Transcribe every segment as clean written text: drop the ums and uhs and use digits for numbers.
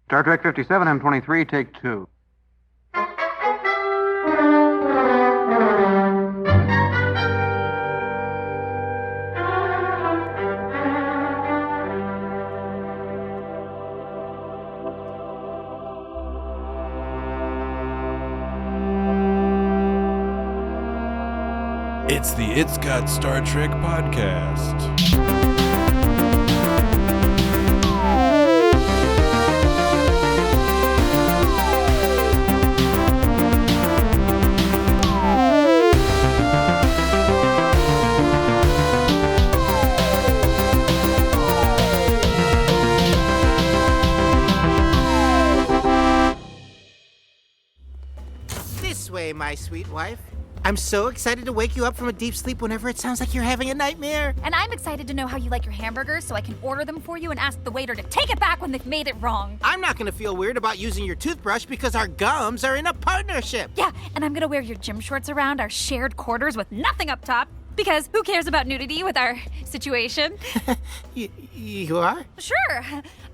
Star Trek 57, M23, take 2. It's the It's Got Star Trek podcast. This way, my sweet wife. I'm so excited to wake you up from a deep sleep whenever it sounds like you're having a nightmare. And I'm excited to know how you like your hamburgers so I can order them for you and ask the waiter to take it back when they've made it wrong. I'm not gonna feel weird about using your toothbrush because our gums are in a partnership. Yeah, and I'm gonna wear your gym shorts around our shared quarters with nothing up top. Because who cares about nudity with our situation? You are? Sure.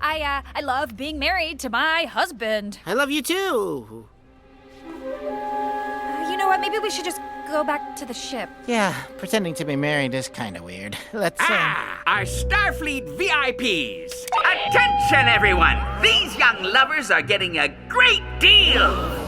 I love being married to my husband. I love you too. You know what? Maybe we should just go back to the ship. Yeah, pretending to be married is kind of weird. Let's Our Starfleet VIPs! Attention, everyone! These young lovers are getting a great deal!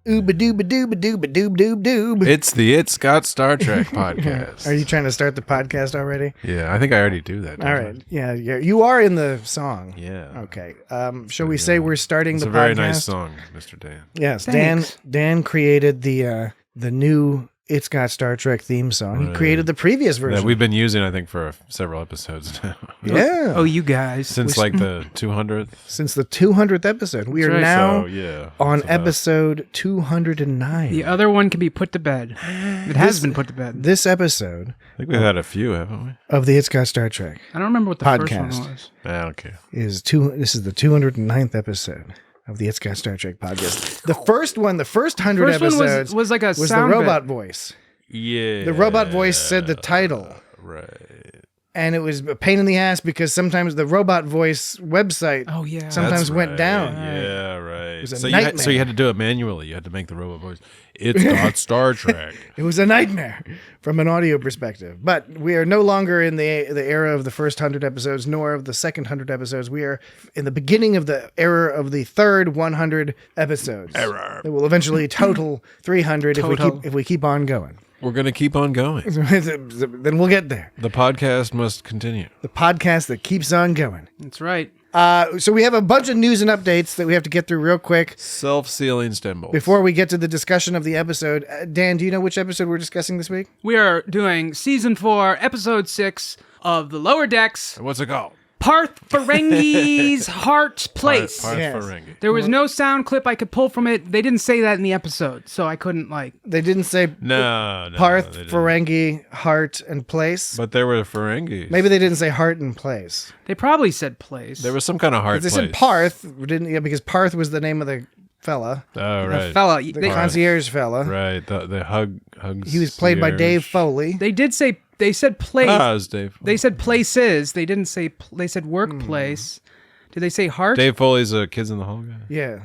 Ooba-dooba-dooba-dooba-doob-doob-doob. It's the It's Got Star Trek podcast. Are you trying to start the podcast already? Yeah, I think I already do that. All right. Yeah, you are in the song. Yeah. Okay. Shall we say we're starting It's the a podcast? very nice song, Mr. Dan. Yes, Thanks. Dan created the new It's Got Star Trek theme song. He Right. created the previous version. That we've been using, I think, for several episodes now. Yeah. Oh, you guys. Since like the 200th. Since the 200th episode. We are right. now So, yeah. on it's about- episode 209. The other one can be put to bed. It has been put to bed. This episode I think we've had a few, haven't we? of the It's Got Star Trek I don't remember what the podcast. first one was. Okay. this is the 209th episode of the It's Got Star Trek podcast. The first 100 First one episodes was like a was the sound robot bit. voice. Yeah. The robot voice said the title. Right. And it was a pain in the ass because sometimes the robot voice website Oh, yeah. sometimes That's went right. down. Yeah, right. It was a So nightmare. you had to do it manually. You had to make the robot voice. It's got Star Trek. It was a nightmare from an audio perspective. But we are no longer in the era of the first 100 episodes, nor of the second 100 episodes. We are in the beginning of the era of the third 100 episodes. Error. It will eventually total 300 Total. if we keep on going. We're going to keep on going. Then we'll get there. The podcast must continue. The podcast that keeps on going. That's right. So we have a bunch of news and updates that we have to get through real quick Self-sealing stem bolts. before we get to the discussion of the episode. Dan, do you know which episode we're discussing this week? We are doing season 4, episode 6 of The Lower Decks, What's it called? Parth Ferengi's Heart Place. Parth Yes. Ferengi. There was no sound clip I could pull from it. They didn't say that in the episode, so I couldn't They didn't say No. Parth, they didn't. Ferengi, Heart, and Place. But there were Ferengis. Maybe they didn't say Heart and Place. They probably said place. There was some kind of heart They place. said Parth, didn't? Yeah, because Parth was the name of the fella, Oh, The right. fella. the They, concierge fella. Right. The hugs. He was played by Dave Foley. they did say, they said place. Ah, it was Dave. They said places. They didn't say, they said workplace. Did they say heart? Dave Foley's a Kids in the Hall guy. Yeah.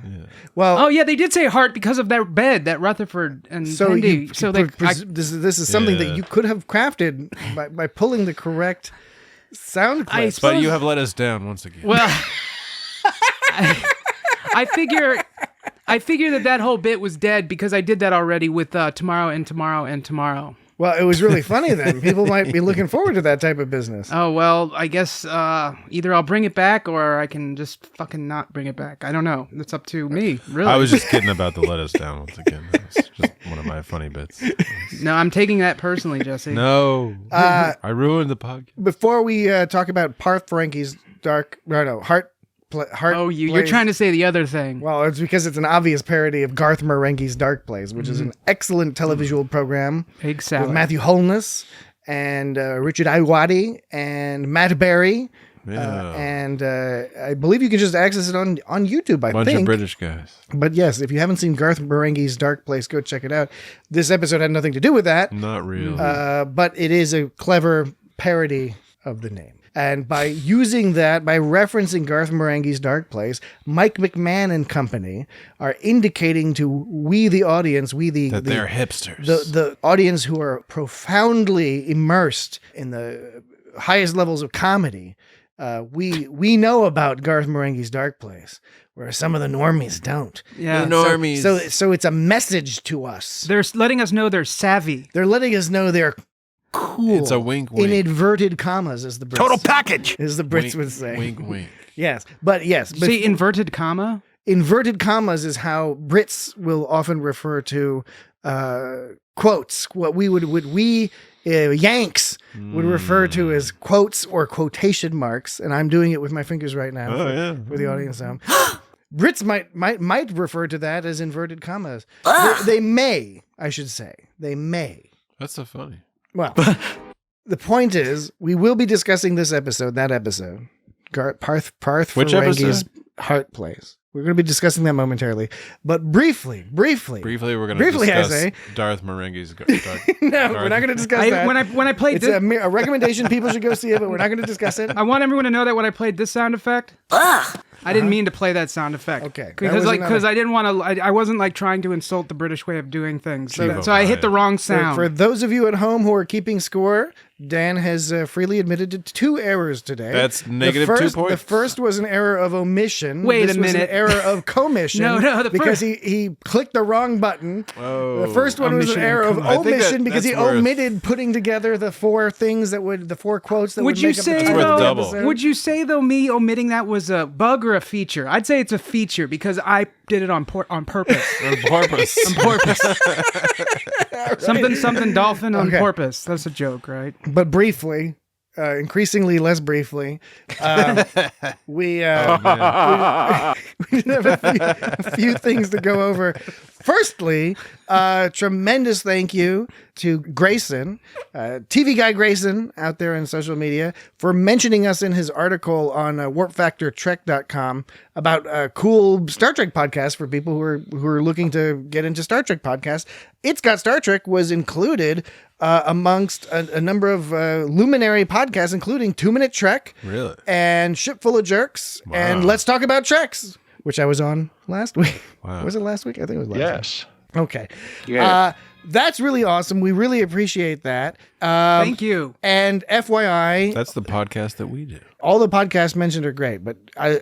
Well, Oh yeah, they did say heart because of that bed that Rutherford and so Tendi. you, So they, this is something Yeah. that you could have crafted by pulling the correct sound I clips. But you have let us down once again. well, I figure that whole bit was dead because I did that already with tomorrow and tomorrow and tomorrow. Well, it was really funny then. People might be looking forward to that type of business. Oh well, I guess either I'll bring it back or I can just fucking not bring it back. I don't know. It's up to me, really. I was just kidding about the let us down once again. It's just one of my funny bits. No, I'm taking that personally, Jesse. No. I ruined the podcast. Before we talk about Parth Ferengi's Heart. Oh, you're trying to say the other thing. Well, it's because it's an obvious parody of Garth Marenghi's Dark Place, which is an excellent televisual program Pig with salad. Matthew Holness and Richard Iwadi and Matt Berry Yeah. And I believe you can just access it on YouTube, I Bunch think. of British guys. But yes, if you haven't seen Garth Marenghi's Dark Place, go check it out. This episode had nothing to do with that, Not really. but it is a clever parody of the name. And by using that, by referencing Garth Marenghi's Dark Place, Mike McMahon and company are indicating to we, the audience, that they're hipsters. the audience who are profoundly immersed in the highest levels of comedy. We know about Garth Marenghi's Dark Place, where some of the normies don't. Yeah. normies. So it's a message to us. They're letting us know they're savvy. They're letting us know they're cool. It's a wink, wink. In inverted commas, as the Brits, Total package. as the Brits Wink, would say. Wink, wink. Yes, but See, inverted comma? inverted commas is how Brits will often refer to quotes. What we Yanks would refer to as quotes or quotation marks, and I'm doing it with my fingers right now for the audience. Brits might refer to that as inverted commas. They may, I should say, they may. That's so funny. Well, the point is, we will be discussing that episode, Parth Which Ferengi's episode? Heart Place. We're going to be discussing that momentarily, but briefly, Briefly, we're going to Briefly, I discuss say. Darth Marenghi's. no, we're not going to discuss that. When I played It's this, a recommendation. People should go see it, but we're not going to discuss it. I want everyone to know that when I played this sound effect, I didn't mean to play that sound effect. Okay, that Because was another- I didn't want to. I wasn't like trying to insult the British way of doing things. So Chivo I hit vibe. the wrong sound. For those of you at home who are keeping score, Dan has freely admitted to 2 errors today. That's negative The 2 first- points. The first was an error of omission. Wait This a was minute. an error of commission. No, the because first- he clicked the wrong button. Oh. The first one was an Omission error of and I think that- omission because he that's worth- omitted putting together the 4 things the 4 quotes that would, Would you make up the say title of the double. episode. Would you say though me omitting that was a bug or a feature? I'd say it's a feature because I did it on purpose. On purpose. Something dolphin on Okay. purpose. That's a joke, right? But briefly, increasingly less briefly, we did have a few things to go over. Firstly, tremendous thank you to Grayson, TV guy Grayson out there in social media, for mentioning us in his article on warpfactortrek.com about a cool Star Trek podcast for people who are looking to get into Star Trek podcasts. It's Got Star Trek was included amongst a number of luminary podcasts, including 2 Minute Trek, Really? and Ship Full of Jerks, and Let's Talk About Treks, which I was on last week. Wow. Was it last week? I think it was last week. Yes. Okay. Yeah. That's really awesome. We really appreciate that. Thank you. And FYI, That's the podcast that we do. all the podcasts mentioned are great, but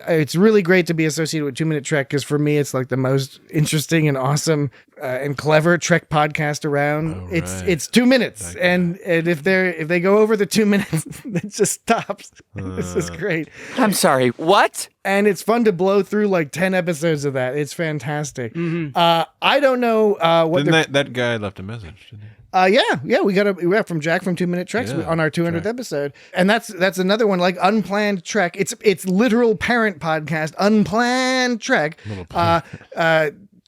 it's really great to be associated with 2 Minute Trek because for me, it's like the most interesting and awesome and clever Trek podcast around. Oh, It's right. 2 minutes, and if they go over the 2 minutes, it just stops. This is great, I'm sorry, what? and it's fun to blow through like 10 episodes of that. It's fantastic. I don't know what Didn't that guy left a message, didn't he? Yeah, we got from Jack from 2 Minute Treks Yeah, on our 200th Trek. episode, and that's another one like Unplanned Trek. It's literal parent podcast, Unplanned Trek.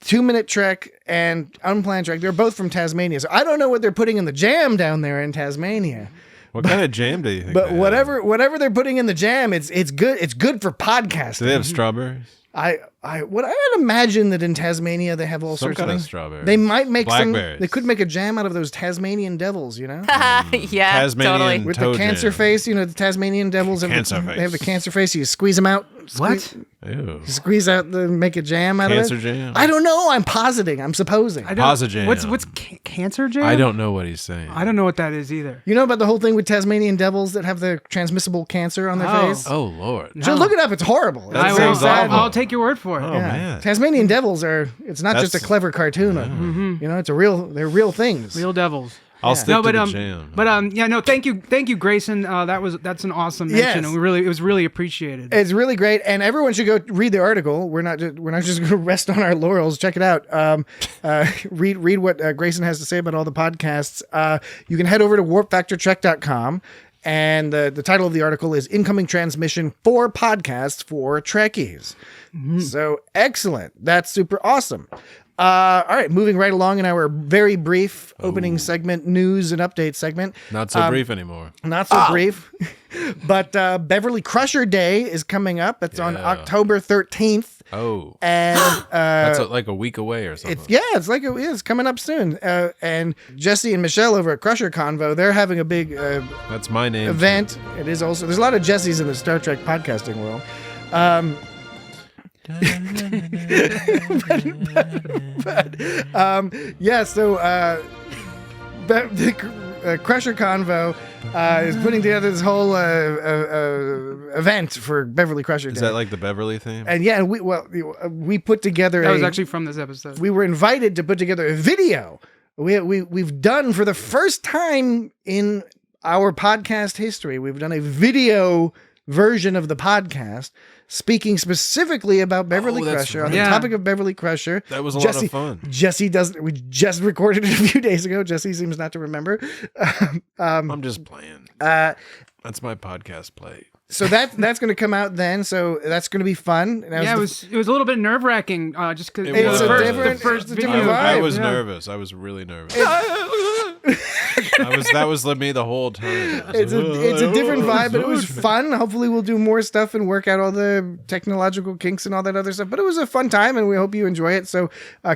2 Minute Trek and Unplanned Trek. They're both from Tasmania, so I don't know what they're putting in the jam down there in Tasmania. What kind of jam do you think? But they whatever they're putting in the jam, it's good. It's good for have? podcasting. Do they have strawberries? I would imagine that in Tasmania they have all Some sorts kind of of things. strawberry. They might make Blackberries. They could make a jam out of those Tasmanian devils, you know. Yeah, Tasmanian totally. With toe the cancer jam. face, you know, the Tasmanian devils have Cancer they have the face. cancer face. You squeeze them out. What? Ew. Squeeze out make a jam out Cancer of it. jam? I don't know. I'm positing. I'm supposing. I don't- Posajam. What's cancer jam? I don't know what he's saying. I don't know what that is either. You know about the whole thing with Tasmanian devils that have the transmissible cancer on their Oh. face? Oh Lord. So look it up. It's horrible. That It's sounds sad. awful. I'll take your word for it. Oh Yeah. man. Tasmanian devils it's not just a That's- clever cartoon of them. You know, they're real things. Real devils. I'll stick No, to but the jam. yeah, no, thank you, Grayson. That's an awesome mention, Yes. and it was really appreciated. It's really great, and everyone should go read the article. We're not just going to rest on our laurels. Check it out. Read what Grayson has to say about all the podcasts. You can head over to warpfactortrek.com, and the title of the article is "Incoming Transmission for Podcasts for Trekkies." So excellent. That's super awesome. All right, moving right along in our very brief opening segment, news and update segment. Not so brief anymore. Not so brief, but Beverly Crusher Day is coming up. It's on October 13th. Oh, And that's like a week away or something. It's coming up soon. And Jesse and Michelle over at Crusher Convo, they're having a big That's my name. event. It is also, there's a lot of Jessies in the Star Trek podcasting world. Crusher Convo is putting together this whole event for Beverly Crusher Day. Is that like the Beverly theme? And we put together That was actually from this episode. we were invited to put together a video. We've done for the first time in our podcast history, we've done a video version of the podcast speaking specifically about Beverly Crusher on the topic of Beverly Crusher. That was a lot of fun. Jesse we just recorded it a few days ago. Jesse seems not to remember. I'm just playing. That's my podcast play. So that's going to come out then. So that's going to be fun. And it was a little bit nerve wracking just because It's a the first different video. vibe. I was nervous. I was really nervous. That was me the whole time. It's a different vibe, but it was fun. Hopefully we'll do more stuff and work out all the technological kinks and all that other stuff. But it was a fun time, and we hope you enjoy it. So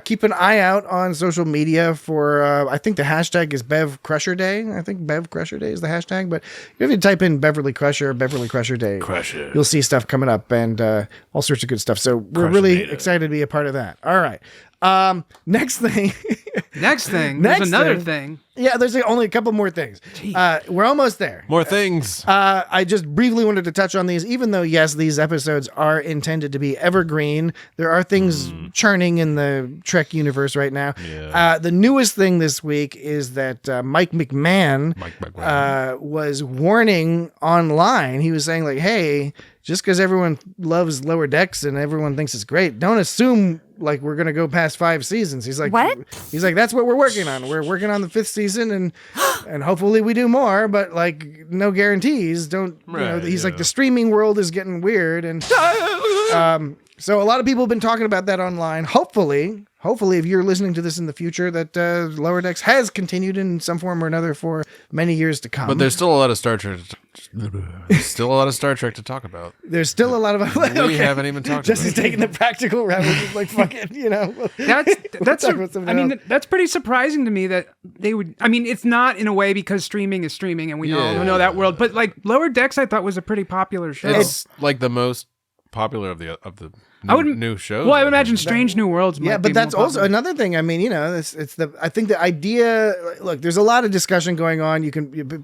keep an eye out on social media for, I think the hashtag is Bev Crusher Day. I think Bev Crusher Day is the hashtag. But if you type in Beverly Crusher Day, you'll see stuff coming up and all sorts of good stuff. So we're really excited to be a part of that. All right. Next thing. There's another thing. Yeah, there's only a couple more things. We're almost there. More things. I just briefly wanted to touch on these, even though, yes, these episodes are intended to be evergreen. There are things churning in the Trek universe right now. Yeah. The newest thing this week is that Mike McMahon was warning online. He was saying, like, hey, just because everyone loves Lower Decks and everyone thinks it's great, don't assume like we're gonna go past 5 seasons. He's like, what? He's like, that's what we're working on. We're working on the 5th season, and hopefully we do more, but like no guarantees. Don't he's like, the streaming world is getting weird, and so a lot of people have been talking about that online. Hopefully, if you're listening to this in the future, that Lower Decks has continued in some form or another for many years to come. But there's still a lot of Star Trek. Still a lot of Star Trek to talk about. There's still a lot of. We haven't even talked. Jesse's about taking the practical route, which is like fucking, That's pretty surprising to me that they would. I mean, it's not in a way because streaming is streaming, and we all know that world. But like Lower Decks, I thought was a pretty popular show. It's like the most popular of the new shows. Well, I would imagine Strange New Worlds. Might but be that's more also popular. another thing. I mean, I think the idea. Look, there's a lot of discussion going on.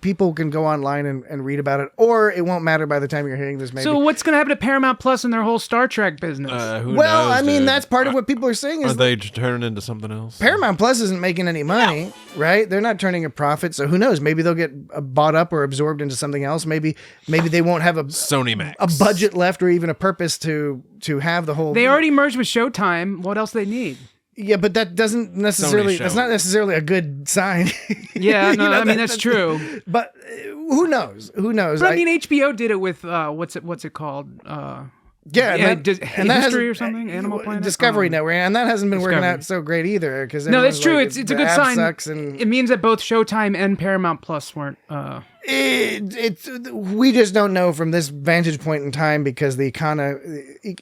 People can go online and read about it, or it won't matter by the time you're hearing this. Maybe. So what's going to happen to Paramount Plus and their whole Star Trek business? Who knows, I mean, dude? that's part of what people are saying. Are Is they turning into something else? Paramount Plus isn't making any money, right? They're not turning a profit, so who knows? Maybe they'll get bought up or absorbed into something else. Maybe they won't have a Sony Max, a budget left, or even a purpose to have the whole. They already merged with Showtime. What else they need? Yeah, but that doesn't necessarily. That's not necessarily a good sign. Yeah, no, I mean that's true. But who knows? Who knows? But I mean, HBO did it with what's it called? History or something? Animal Planet? Discovery Network, and that hasn't been working out so great either. Because no, that's true. It's a good sign. Sucks and it means that both Showtime and Paramount Plus weren't. We just don't know from this vantage point in time because the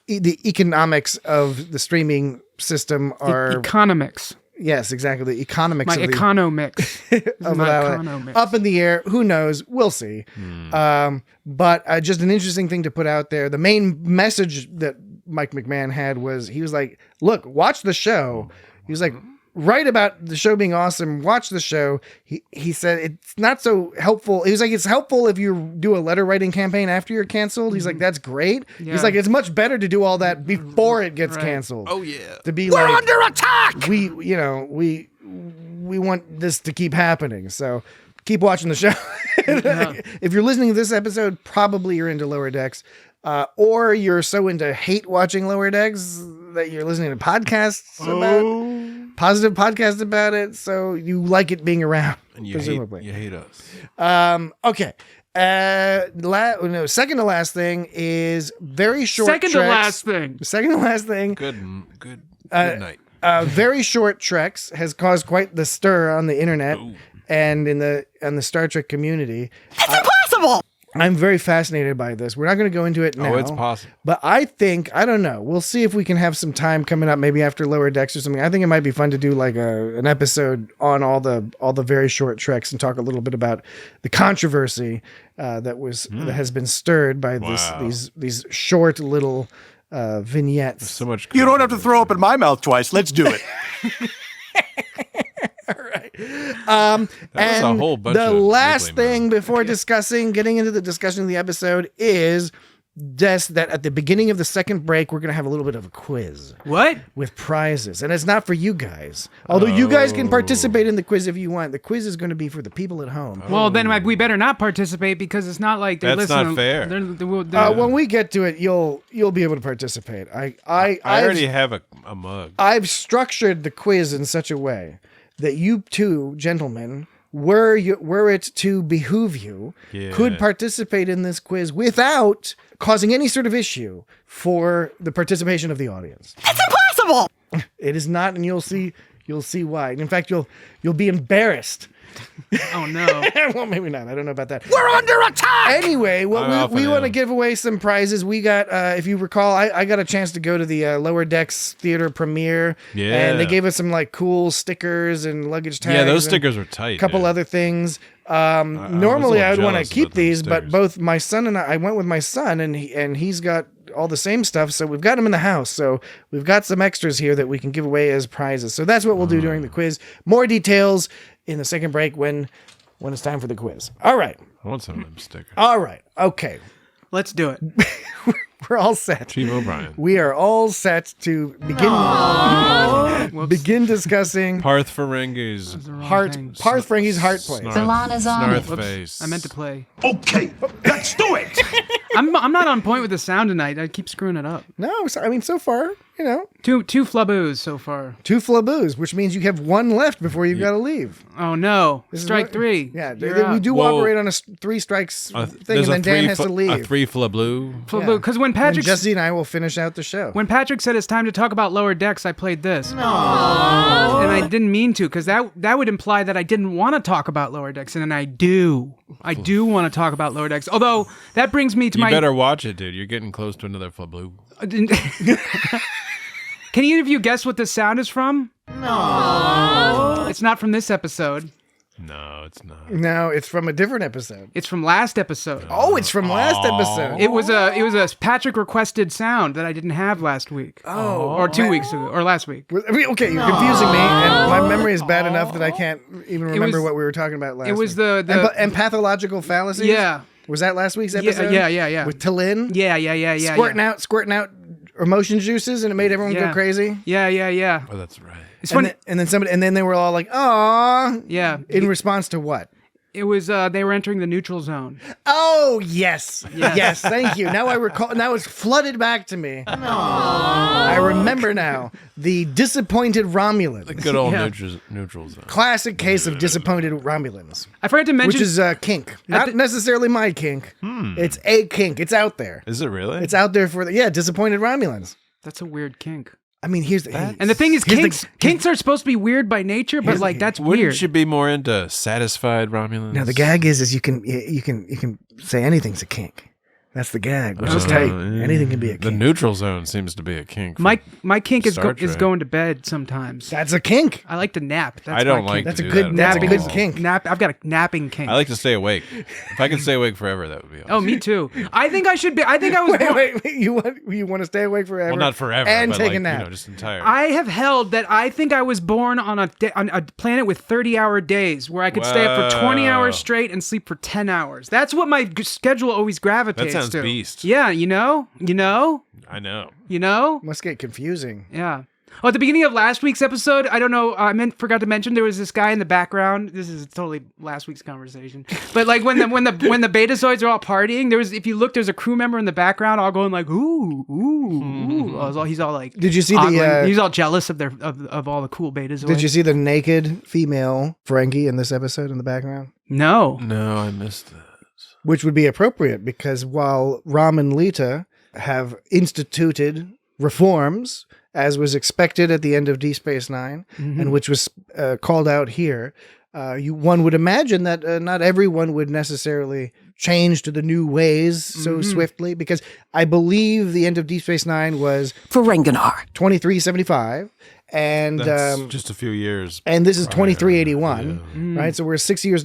economics of the streaming system are economics. Yes, exactly. The economics. My economics. Up in the air. Who knows? We'll see. But just an interesting thing to put out there. The main message that Mike McMahon had was, he was like, look, watch the show. He was like, write about the show being awesome. Watch the show. He said it's not so helpful. He was like, it's helpful if you do a letter writing campaign after you're canceled. He's like, that's great. Yeah. He's like, it's much better to do all that before it gets canceled. Oh yeah. To be We're under attack. We want this to keep happening. So keep watching the show. If you're listening to this episode, probably you're into Lower Decks. Or you're so into hate watching Lower Decks that you're listening to podcasts about positive podcasts about it, so you like it being around. And you presumably hate us. Okay. Second to last thing is very short. Second to last thing. Second to last thing. Good night. Very Short Treks has caused quite the stir on the internet and in the Star Trek community. It's impossible! I'm very fascinated by this. We're not going to go into it now. Oh, it's possible. But I don't know. We'll see if we can have some time coming up, maybe after Lower Decks or something. I think it might be fun to do like an episode on all the Very Short Treks and talk a little bit about the controversy that has been stirred by these short little vignettes. So much. You don't have to throw up in my mouth twice. Let's do it. All right. And a whole bunch the of last wiggly thing before getting into the discussion of the episode is just that at the beginning of the second break, we're going to have a little bit of a quiz. What? With prizes. And it's not for you guys. Although you guys can participate in the quiz if you want. The quiz is going to be for the people at home. Well, then we better not participate because it's not like they're That's listening. not fair. When we get to it, you'll be able to participate. I already have a mug. I've structured the quiz in such a way that you two gentlemen, were it to behoove you, could participate in this quiz without causing any sort of issue for the participation of the audience. It's impossible! It is not, and you'll see why. In fact, you'll be embarrassed. Oh no. Well, maybe not. I don't know about that. We're under attack! Anyway, we want to give away some prizes. We got, if you recall, I got a chance to go to the Lower Decks theater premiere. Yeah. And they gave us some like cool stickers and luggage tags. Yeah, those stickers were tight. A couple other things. Normally I would want to keep these, but both my son and I went with my son, and he's got all the same stuff, so we've got them in the house. So we've got some extras here that we can give away as prizes. So that's what we'll do during the quiz. More details in the second break when it's time for the quiz. All right. I want some of them stickers. All right. Okay. Let's do it. We're all set. Chief O'Brien. We are all set to begin discussing Parth Ferengi's Parth Ferengi's heart place. Snarth face. I meant to play. Okay, let's do it. I'm not on point with the sound tonight. I keep screwing it up. No, I mean, so far, Two flaboos so far. 2 flaboos, which means you have 1 left before you've got to leave. Oh no! Strike 3. Yeah, You're out. we do operate on a 3 strikes thing, and then Dan has to leave. A 3 flabloo. Flaboo, because when Patrick Jesse and I will finish out the show. When Patrick said it's time to talk about Lower Decks, I played this. Aww. And I didn't mean to, because that would imply that I didn't want to talk about Lower Decks, and then I do. I do want to talk about Lower Decks. Although that brings me to You better watch it, dude. You're getting close to another flabloo. Can either of you guess what this sound is from? No. It's not from this episode. No, it's not. No, it's from a different episode. It's from last episode. Oh, it's from last episode. It was a Patrick requested sound that I didn't have last week. Oh, or 2 weeks ago, or last week. Okay, you're confusing me, and my memory is bad enough that I can't even remember what we were talking about last week. It was the and pathological fallacies. Yeah. Was that last week's episode? Yeah. With Talin? Yeah. Squirting out emotion juices, and it made everyone go crazy. Yeah. Oh, that's right. It's funny. And then they were all like, "Aw." Yeah. In response to what? It was they were entering the neutral zone. Oh yes, yes. Thank you. Now I recall. Now it's flooded back to me. Aww. I remember now the disappointed Romulans. The good old neutral zone. Classic case of disappointed Romulans. I forgot to mention, which is a kink, not necessarily my kink. It's a kink. It's out there. Is it really? It's out there for disappointed Romulans. That's a weird kink. I mean, and the thing is, kinks are supposed to be weird by nature, but like that's weird. Wouldn't you be more into satisfied Romulans? No, the gag is you can say anything's a kink. That's the gag, which is tight. Yeah. Anything can be a kink. The neutral zone seems to be a kink. My kink is going to bed sometimes. That's a kink. I like to nap. That's I don't like that's to a do good that. That's a good kink. I've got a napping kink. I like to stay awake. If I could stay awake forever, that would be awesome. Oh, me too. I think I should be. I think I was. Wait. You want to stay awake forever? Well, not forever, and but take like, a nap. Just entire. I have held that I think I was born on a planet with 30-hour days, where I could stay up for 20 hours straight and sleep for 10 hours. That's what my schedule always gravitates to. That sounds beast. Yeah, you know. I know. You know. Must get confusing. Yeah. Oh, at the beginning of last week's episode, I don't know, forgot to mention there was this guy in the background. This is totally last week's conversation. But like when the Betazoids are all partying, if you look, there's a crew member in the background all going like ooh. He's all like. Did you see he's all jealous of of all the cool Betazoids. Did you see the naked female Ferengi in this episode in the background? No, I missed that. Which would be appropriate because while Ram and Lita have instituted reforms, as was expected at the end of Deep Space Nine, and which was called out here. One would imagine that not everyone would necessarily change to the new ways so swiftly, because I believe the end of Deep Space Nine was Ferengi 2375, and That's just a few years. and this is 2381, right? So we're 6 years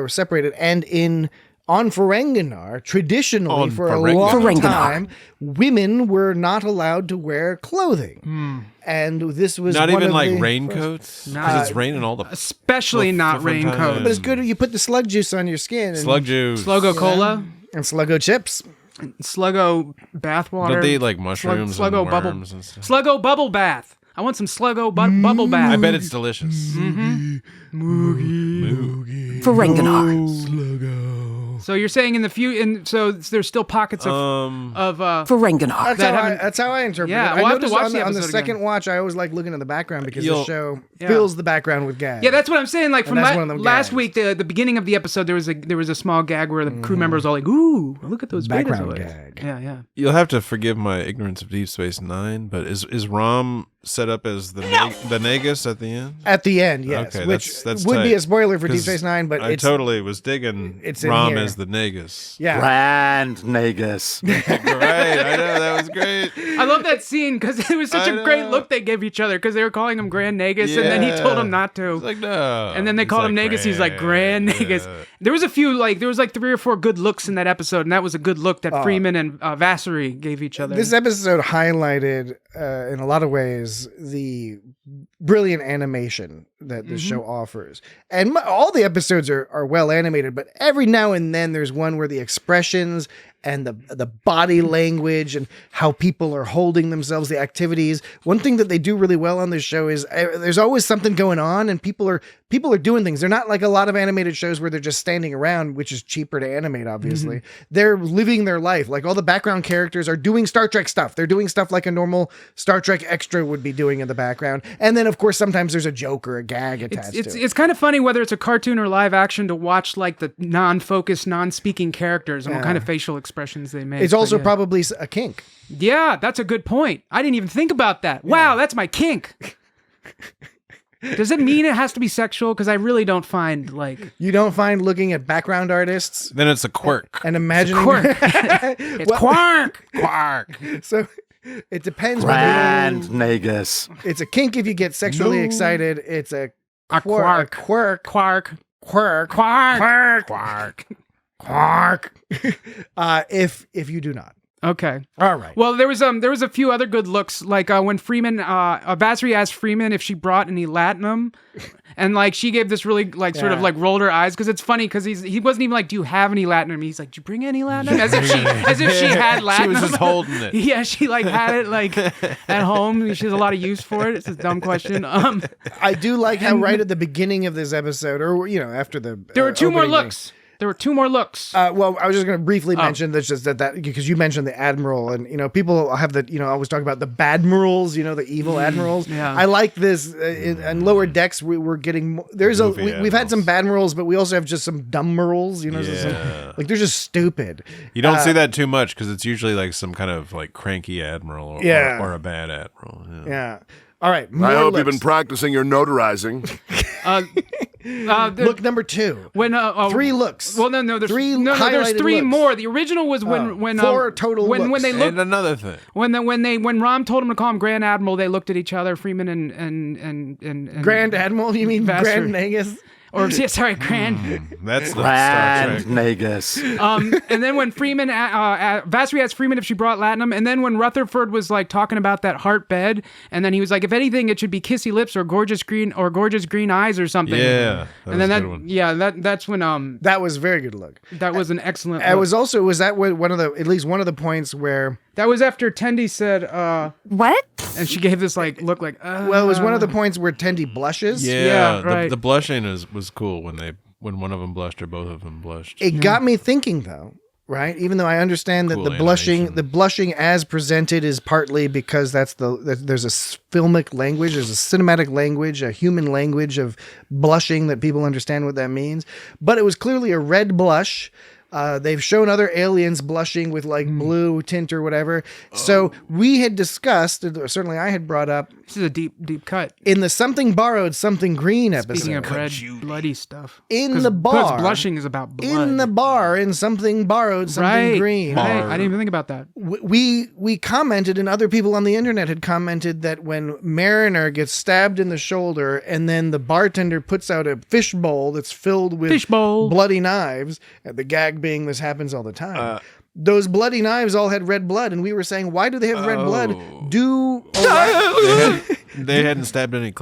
separated, and on Ferengi, traditionally for a long Ferengi. time, women were not allowed to wear clothing, and this was Not one even of like the raincoats? Because it's raining all the... Especially not different raincoats. times. But it's good you put the slug juice on your skin. And, Slug juice. Sluggo Cola, and Sluggo chips. Sluggo bathwater. Don't they eat like mushrooms Sluggo and bubble, worms and stuff? Sluggo bubble bath. I want some Sluggo bubble bath. I bet it's delicious. Ferengi. So you're saying so there's still pockets of Ferengi. That's how I interpret Yeah, it. we'll I have to noticed watch on the the episode second again. watch, I always like looking in the background because the show Yeah. fills the background with gags. Yeah, that's what I'm saying. Like And from that's one of them last gags. week, the beginning of the episode, there was a small gag where the crew member was all like, "Ooh, look at those Background Betazoids." gag. Yeah. You'll have to forgive my ignorance of Deep Space Nine, but is Rom set up as the Nagus at the end? At the end, yes, Okay, which that's would be tight. a spoiler for Deep 'Cause Space Nine, but I it's totally was digging it's in Rom here. as the Nagus. yeah. Grand Nagus. Great, I know, that was great. I love that scene because it was such I a great know. look they gave each other because they were calling him Grand Nagus and then he told him not to. It's like, no. And then they called him Nagus. He's like Grand Nagus. There was 3 or 4 good looks in that episode, and that was a good look that Freeman and Vassery gave each other. This episode highlighted, in a lot of ways, the brilliant animation that the show offers. And all the episodes are well animated, but every now and then there's one where the expressions and the body language and how people are holding themselves, the activities. One thing that they do really well on this show is there's always something going on, and people are doing things. They're not like a lot of animated shows where they're just standing around, which is cheaper to animate, obviously. They're living their life. Like all the background characters are doing Star Trek stuff. They're doing stuff like a normal Star Trek extra would be doing in the background. And then, of course, sometimes there's a joke or a gag attached to it. It's kind of funny whether it's a cartoon or live action to watch like the non-focused, non-speaking characters and what kind of facial expressions they make. It's also probably a kink. Yeah, that's a good point. I didn't even think about that. Wow, that's my kink. Does it mean it has to be sexual? Because I really don't find like You don't find looking at background artists Then it's a quirk. and imagining quirk. It's quark. Quark. So it depends. Grand Nagus. It's a kink if you get sexually excited. It's a quark. quirk. Quark. Quirk. Quark. Quark. Quark. If you do not. Okay. All right. Well, there was a few other good looks, like when Freeman, Vassery asked Freeman if she brought any latinum, and like she gave this really like sort of like rolled her eyes because it's funny because he wasn't even like, do you have any latinum? He's like, did you bring any latinum? As if she had latinum. She was just holding it. Yeah, she like had it like at home. She has a lot of use for it. It's a dumb question. I do like how right at the beginning of this episode, or after the There were 2 more opening looks. There were 2 more looks. Well, I was just going to briefly mention that because you mentioned the admiral, and people have always talk about the badmirals, the evil admirals. Yeah. I like this in lower decks. We're getting we've had some badmirals, but we also have just some dumbmirals. So they're just stupid. You don't see that too much because it's usually like some kind of like cranky admiral or a bad admiral. Yeah. All right. I hope you've been practicing your notarizing. Look number 2. When 3 looks. Well, no, there's 3 there's highlighted 3 looks. more. The original was when 4 total when looks. they looked And another thing. when Rom told him to call him Grand Admiral, they looked at each other, Freeman and Grand Admiral? You mean Vassar. Grand Nagus? Or sorry, Grand. That's the Grand Star Trek. Nagus. And then when Freeman, Vassery asked Freeman if she brought latinum, and then when Rutherford was like talking about that heart bed, and then he was like, if anything, it should be kissy lips or gorgeous green eyes or something. Yeah. And then that's when That was a very good look. that was an excellent. It look. was that at least one of the points where That was after Tendi said, What? and she gave this like look like. well, it was one of the points where Tendi blushes. Yeah, right. The blushing was cool when one of them blushed or both of them blushed. It got me thinking though, right? Even though I understand that Cool the blushing as presented is partly because there's a filmic language, there's a cinematic language, a human language of blushing that people understand what that means. But it was clearly a red blush They've shown other aliens blushing with like blue tint or whatever. So we had discussed, or certainly I had brought up, This is a deep cut. in the Something Borrowed, Something Green episode. Speaking of red, bloody stuff. In the bar. Because blushing is about blood. In the bar, in Something Borrowed, Something Green. Right. I didn't even think about that. We commented, and other people on the internet had commented that when Mariner gets stabbed in the shoulder and then the bartender puts out a fish bowl that's filled with bloody knives, and the gag being this happens all the time. Those bloody knives all had red blood, and we were saying, why do they have red blood? They hadn't stabbed any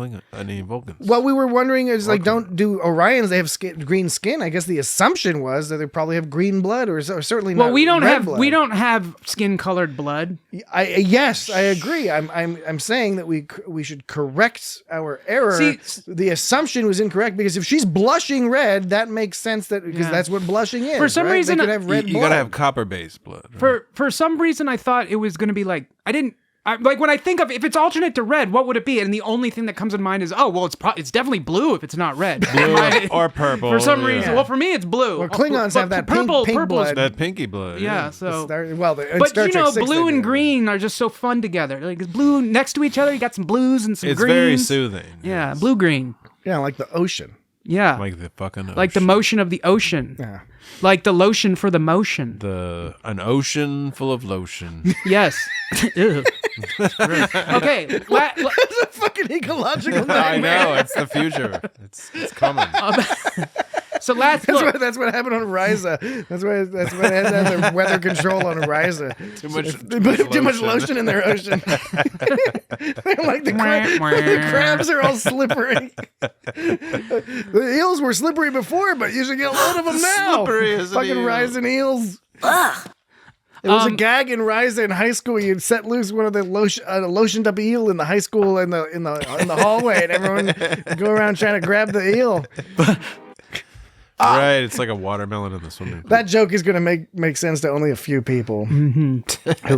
Vulcans. Well, we were wondering, don't do Orions? They have green skin. I guess the assumption was that they probably have green blood, or certainly not. Well, we don't red blood. we don't have skin colored blood. Yes, I agree. I'm saying that we should correct our error. See, the assumption was incorrect because if she's blushing red, that makes sense because that's what blushing is. For some reason, they could have red blood. You gotta have copper-based blood. Right? For some reason, I thought it was going to be like like when I think of if it's alternate to red, what would it be? And the only thing that comes in mind is it's definitely blue if it's not red. Blue or purple. For some reason. Well, for me, it's blue. Well, Klingons have that pink blood. That pinky blood. Yeah. So. But Star Trek 6, blue and green are just so fun together. Like it's blue next to each other. You got some blues and some greens. It's very soothing. Yeah, blue green. Yeah, like the ocean. Yeah. Like the fucking ocean. Like the motion of the ocean. Yeah. Like the lotion for the motion. An ocean full of lotion. Yes. Okay. That's a fucking ecological nightmare. I know. It's the future. It's coming. So that's what happened on Ryza. That's why they had to have their weather control on Ryza. Too much lotion in their ocean. Like the crabs are all slippery. The eels were slippery before, but you should get a load of them now. Slippery as fucking an eel. Ryza eels. Ugh. It was a gag in Ryza in high school. You'd set loose one of the lotioned up eel in the high school in the hallway, and everyone would go around trying to grab the eel. Right, it's like a watermelon in the swimming pool. That joke is going to make sense to only a few people who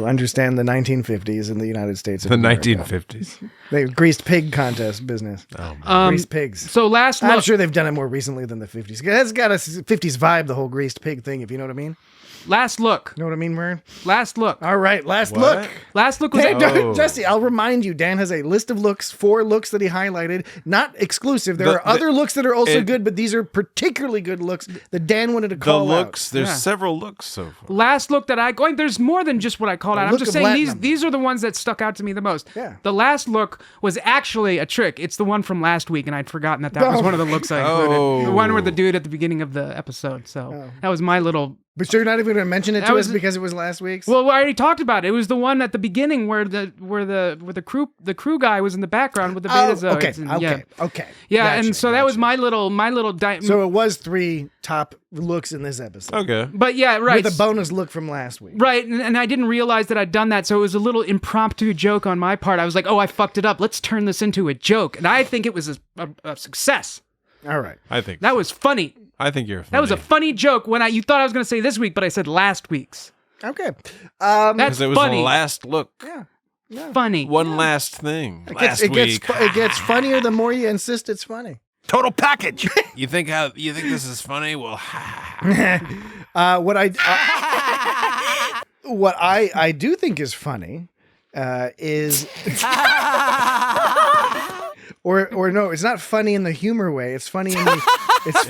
understand the 1950s in the United States. The 1950s. They greased pig contest business. Greased pigs. So I'm sure they've done it more recently than the 50s. It's got a 50s vibe, the whole greased pig thing, if you know what I mean. Last look. Know what I mean, Mern? Last look. All right, last look. Last look was Jesse, I'll remind you, Dan has a list of looks, 4 looks that he highlighted. Not exclusive. There are other looks that are also good, but these are particularly good looks that Dan wanted to call out. There's several looks so far. Last look that there's more than just what I called out. I'm just saying these are the ones that stuck out to me the most. Yeah. The last look was actually a trick. It's the one from last week, and I'd forgotten that was one of the looks I included. The one with the dude at the beginning of the episode. So that was my little... But you're not even going to mention it to us because it was last week's? Well, I already talked about it. It was the one at the beginning where the crew guy was in the background with the betazoids. Okay. Yeah, and so that was my little So it was 3 top looks in this episode. Okay. But yeah, right. With a bonus look from last week. Right, and I didn't realize that I'd done that, so it was a little impromptu joke on my part. I was like, oh, I fucked it up. Let's turn this into a joke. And I think it was a success. All right. I think that was funny. I think you're funny. That was a funny joke when you thought I was going to say this week, but I said last week's. Okay. That's it was funny. the last look. Yeah. Funny. One last thing. It gets funnier the more you insist it's funny. Total package. You think this is funny? Well, what I do think is funny is or no, it's not funny in the humor way. It's funny in the that's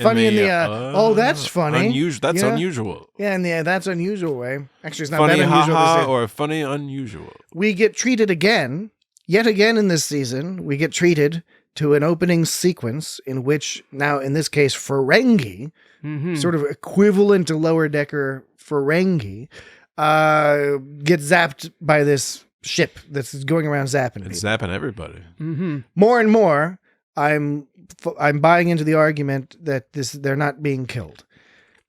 funny. That's unusual. Yeah, in the that's unusual way. Actually, it's not funny that unusual. Haha or funny unusual. We get treated yet again in this season. We get treated to an opening sequence in which now, in this case, Ferengi, sort of equivalent to Lower Decker Ferengi, gets zapped by this ship that's going around zapping. It's zapping everybody. More and more, I'm buying into the argument that they're not being killed.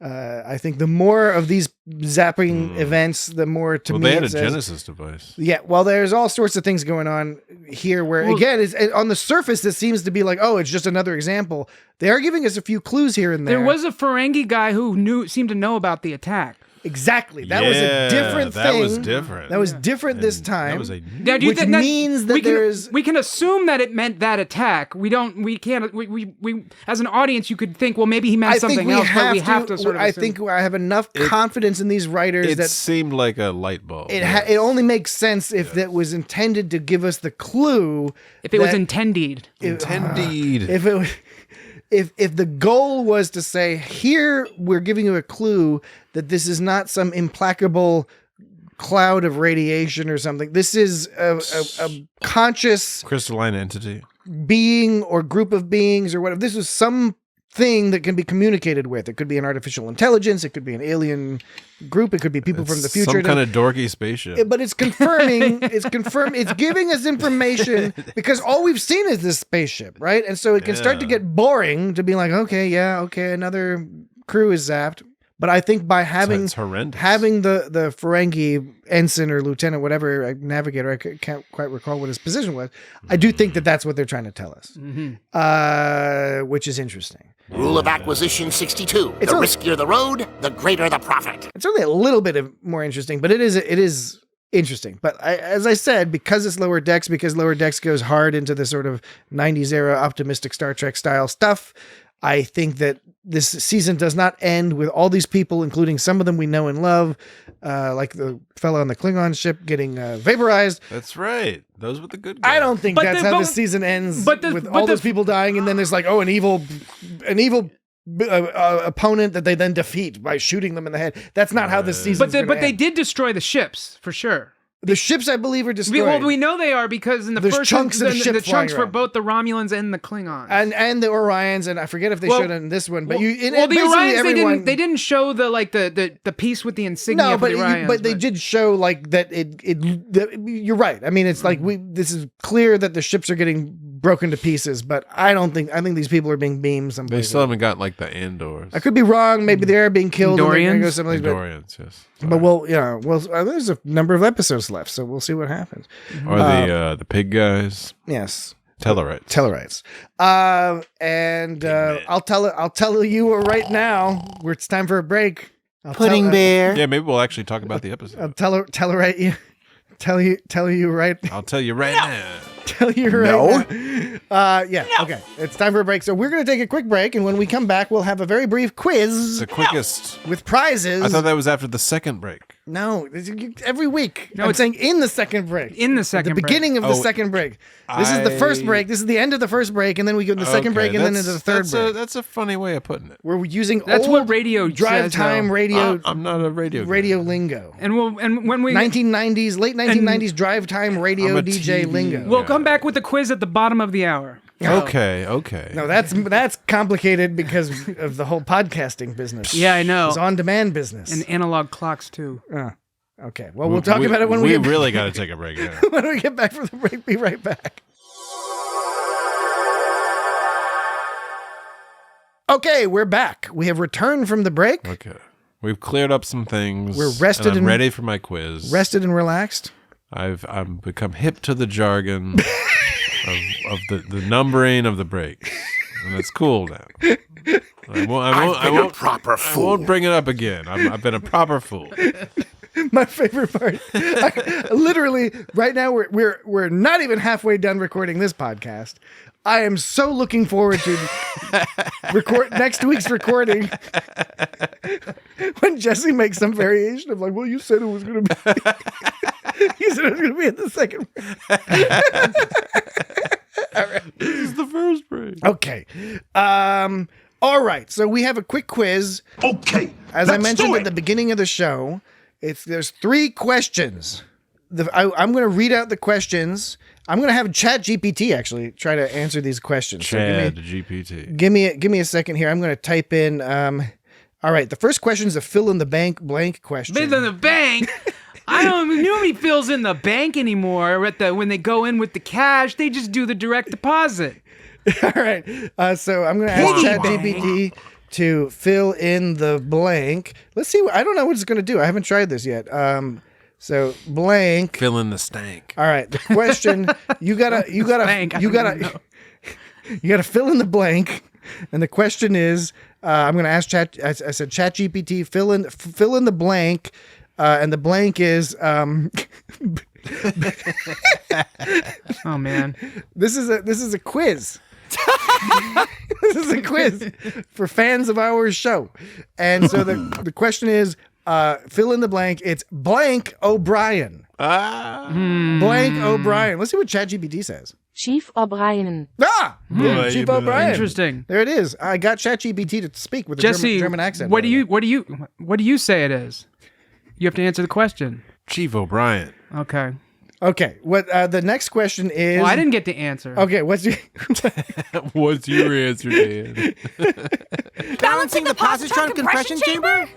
I think the more of these zapping events, the more to me. They had a Genesis device. Yeah, well, there's all sorts of things going on here where, again, on the surface, it seems to be like, oh, it's just another example. They are giving us a few clues here and there. There was a Ferengi guy who seemed to know about the attack. Exactly. That was a different thing. That was different. That was different this time. That was a Now, do you which think means that we can assume that it meant that attack. We as an audience, you could think, well, maybe he meant something else, but we have to sort of I assume. think I have enough confidence in these writers It that seemed like a light bulb. it only makes sense if that was intended to give us the clue. If it was intended. Intended. If it was. If the goal was to say, here we're giving you a clue that this is not some implacable cloud of radiation or something. This is a conscious crystalline entity, being or group of beings or whatever. This is some thing that can be communicated with. It could be an artificial intelligence. It could be an alien group. It could be people from the future. Some kind of dorky spaceship. But it's confirming. It's giving us information because all we've seen is this spaceship, right? And so it can start to get boring to be like, okay, another crew is zapped. But I think by having it's horrendous. Having the Ferengi ensign or lieutenant, whatever, navigator, I can't quite recall what his position was. I do think that that's what they're trying to tell us, which is interesting. Rule of acquisition 62. The riskier the road, the greater the profit. It's only a little bit more interesting, but it is interesting. But as I said, because it's Lower Decks, because Lower Decks goes hard into the sort of 90s era optimistic Star Trek style stuff, I think that this season does not end with all these people, including some of them we know and love, like the fellow on the Klingon ship getting vaporized. That's right. Those were the good guys. I don't think that's how this season ends with all those people dying, and then there's like, an evil opponent that they then defeat by shooting them in the head. That's not how this season. But they did destroy the ships for sure. The ships, I believe, are destroyed. We know they are because in the There's first chunks of the chunks for around. both the Romulans and the Klingons and the Orions, and I forget if they showed it in this one, but the Orions they didn't show the piece with the insignia. No, for the Orions, but they did show like that. You're right. I mean, it's like this is clear that the ships are getting broken to pieces, but I think these people are being beamed someplace. They still haven't got like the Andors. I could be wrong. Maybe they are being killed. Andorians, yes. But there's a number of episodes left, so we'll see what happens. Or the pig guys. Yes. Tellarites. And I'll tell you right now where it's time for a break. Pudding Bear. Yeah, maybe we'll actually talk about the episode. I'll tell you right. I'll tell you right now. Tell you right now. Okay. It's time for a break. So we're going to take a quick break, and when we come back, we'll have a very brief quiz. The quickest. With prizes. I thought that was after the second break. No, every week. No, I'm saying in the second break. In the second break. The beginning of the second break. This is the first break. This is the end of the first break, and then we go to the second break, and then into the third break. That's a funny way of putting it. We're using that's old what radio drive says, time though. radio. I'm not a radio lingo. And when we 1990s, late 1990s drive time radio DJ lingo. We'll come back with the quiz at the bottom of the hour. Okay. No, that's complicated because of the whole podcasting business. Yeah, I know. It's on-demand business. And analog clocks, too. Okay, well, we'll talk about it when we really got to take a break. Yeah. When we get back from the break, be right back. Okay, we're back. We have returned from the break. Okay. We've cleared up some things. We're rested and ready for my quiz. Rested and relaxed. I've become hip to the jargon of the numbering of the breaks. And it's cool now. I won't bring it up again. I've been a proper fool. My favorite part. Literally, right now we're not even halfway done recording this podcast. I am so looking forward to record next week's recording when Jesse makes some variation of like, well, you said it was going to be. You said it was going to be in the second. All right. This is the first break. Okay. All right. So we have a quick quiz. Okay. As I mentioned at the beginning of the show, there's 3 questions. I'm going to read out the questions. I'm going to have ChatGPT actually try to answer these questions. ChatGPT. Give me a second here. I'm going to type in. All right. The first question is a fill in the blank question. Fill in the bank. I don't even know nobody fills in the bank anymore. When they go in with the cash, they just do the direct deposit. All right. So I'm going to ask ChatGPT to fill in the blank. Let's see. I don't know what it's going to do. I haven't tried this yet. So blank. Fill in the stank. All right. The question you gotta fill in the blank, and the question is, I'm going to ask Chat. I said ChatGPT, fill in the blank, and the blank is. Oh man, this is a quiz. This is a quiz for fans of our show, and so the question is, fill in the blank. It's blank O'Brien. Blank O'Brien. Let's see what ChatGPT says. Chief O'Brien. Chief O'Brien. Interesting. There it is. I got ChatGPT to speak with a Jesse, German accent. What do you say it is? You have to answer the question. Chief O'Brien. Okay. Okay. What the next question is? Well, I didn't get the answer. Okay. What's your What's your answer, Dan? Balancing the positron compression chamber?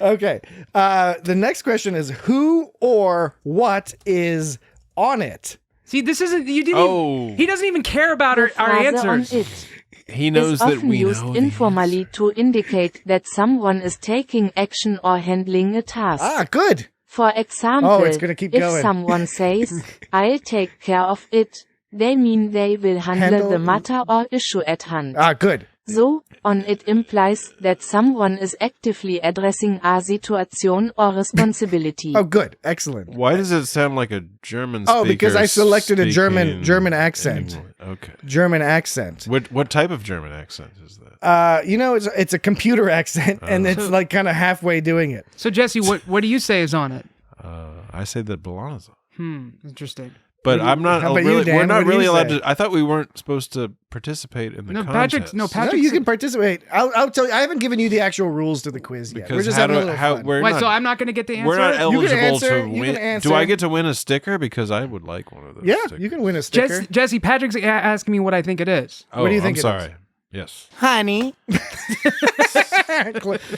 Okay. The next question is who or what is on it? See, this isn't. You didn't. He doesn't even care about our answers. He knows that we know. Is often used informally to indicate that someone is taking action or handling a task. Good. For example, it's gonna keep if going. someone says, "I'll take care of it," they mean they will handle the matter or issue at hand. Good. So, on it implies that someone is actively addressing a situation or responsibility. Oh, good. Excellent. Why does it sound like a German speaker? Oh, because I selected a German accent. Okay. German accent. What type of German accent is that? It's a computer accent, and it's like kind of halfway doing it. So, Jesse, what do you say is on it? I say that Bologna's on. Interesting. But I'm not How about really. you, Dan? We're not What do you really allowed say? to. I thought we weren't supposed to participate in the contest. Patrick, you can participate. I'll tell you. I haven't given you the actual rules to the quiz yet. Because we're just having a little fun. So I'm not going to get the answer. We're not eligible to You win. can answer. Do I get to win a sticker? Because I would like one of those. Yeah, stickers. you can win a sticker. Jesse, Patrick's asking me what I think it is. Oh, What do you think I'm it sorry. Yes. Honey.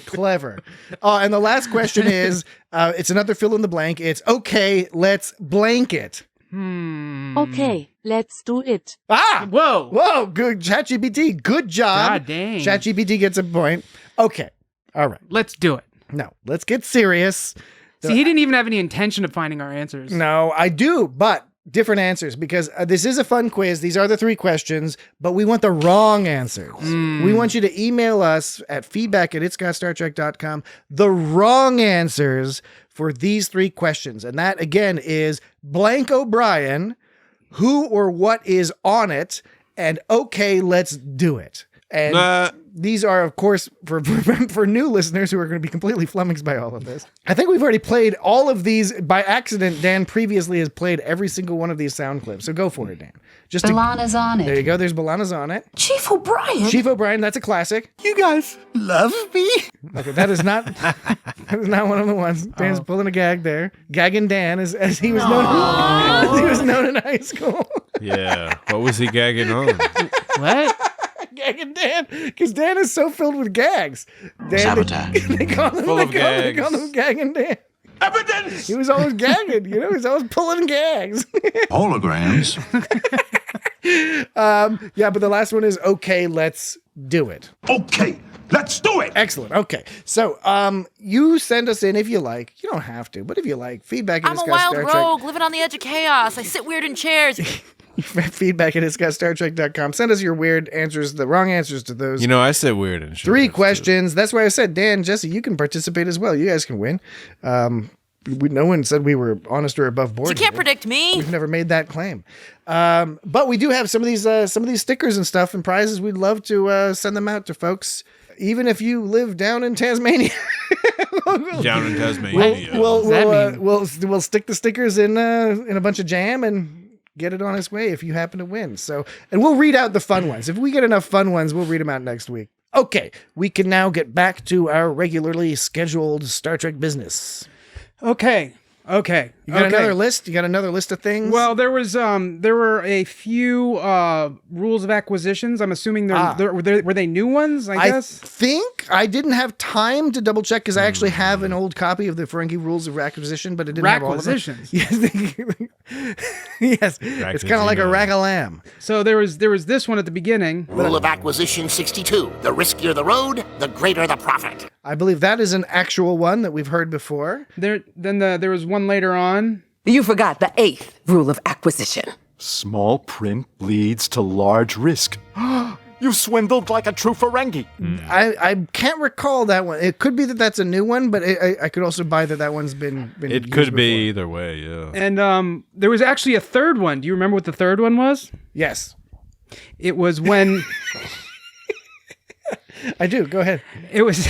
Clever. And the last question is, it's another fill in the blank. It's okay, let's blank it. Okay, let's do it. Whoa, good. ChatGPT, good job. God dang. ChatGPT gets a point. Okay, all right. Let's do it. No, let's get serious. See, he didn't even have any intention of finding our answers. No, I do, but different answers because this is a fun quiz. These are the 3 questions, but we want the wrong answers. We want you to email us at feedback@itsgotstartrek.com the wrong answers for these 3 questions. And that, again, is blank O'Brien, who or what is on it, and okay, let's do it. And these are, of course, for new listeners who are going to be completely flummoxed by all of this. I think we've already played all of these by accident. Dan previously has played every single one of these sound clips. So go for it, Dan. Balana's on it. There you go. There's Balana's on it. Chief O'Brien. Chief O'Brien. That's a classic. You guys love me? Okay, that is not one of the ones. Dan's pulling a gag there. Gagging Dan, as he was known. As he was known in high school. Yeah. What was he gagging on? What? Gagging Dan, because Dan is so filled with gags. Dan, Sabotage. They call him, Full of they call gags. him Gagging Dan. Evidence! He was always gagging, he was always pulling gags. Holograms. Yeah, but the last one is okay, let's do it. Okay, let's do it. Excellent. Okay. So, you send us in if you like. You don't have to, but if you like, feedback at I'm a wild rogue living on the edge of chaos. I sit weird in chairs. feedback at itsgotstartrek.com. Send us your weird answers, the wrong answers to those. You know, I said weird and shit. 3 questions. That's why I said, Dan, Jesse, you can participate as well. You guys can win. No one said we were honest or above board. You can't predict me. We've never made that claim. But we do have some of these stickers and stuff and prizes. We'd love to send them out to folks, even if you live down in Tasmania. Down in Tasmania. We'll stick the stickers in a bunch of jam and get it on its way if you happen to win. So, and we'll read out the fun ones. If we get enough fun ones, we'll read them out next week. Okay, we can now get back to our regularly scheduled Star Trek business. Okay. You got another list? You got another list of things? Well, there were a few rules of acquisitions. I'm assuming were they new ones, I guess? I think I didn't have time to double check because I actually have an old copy of the Ferengi rules of acquisition, but it didn't have all of them. Yes. It's kind of like a rack of lamb. So there was this one at the beginning. Rule of acquisition 62. The riskier the road, the greater the profit. I believe that is an actual one that we've heard before. There was one later on. You forgot the 8th rule of acquisition. Small print leads to large risk. You swindled like a true Ferengi. I can't recall that one. It could be that that's a new one, but I could also buy that one's been It used could be before. either way, yeah. And there was actually a third one. Do you remember what the third one was? Yes. It was when... I do. Go ahead. It was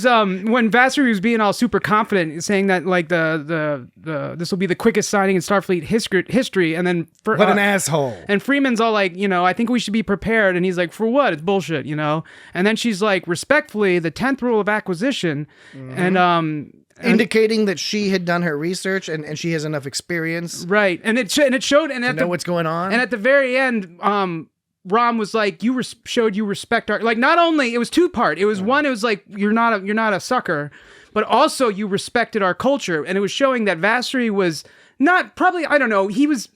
when Vassery was being all super confident, saying that like the this will be the quickest signing in Starfleet history, and then What an asshole. And Freeman's all like, I think we should be prepared, and he's like, for what? It's bullshit, And then she's like, respectfully, the 10th rule of acquisition, and indicating that she had done her research and she has enough experience, right? And it showed, and to know what's going on. And at the very end, Rom was like, you showed you respect our, like, not only, it was two-part. It was one, it was like, you're not a sucker, but also you respected our culture. And it was showing that Vassery was not, probably, I don't know, he was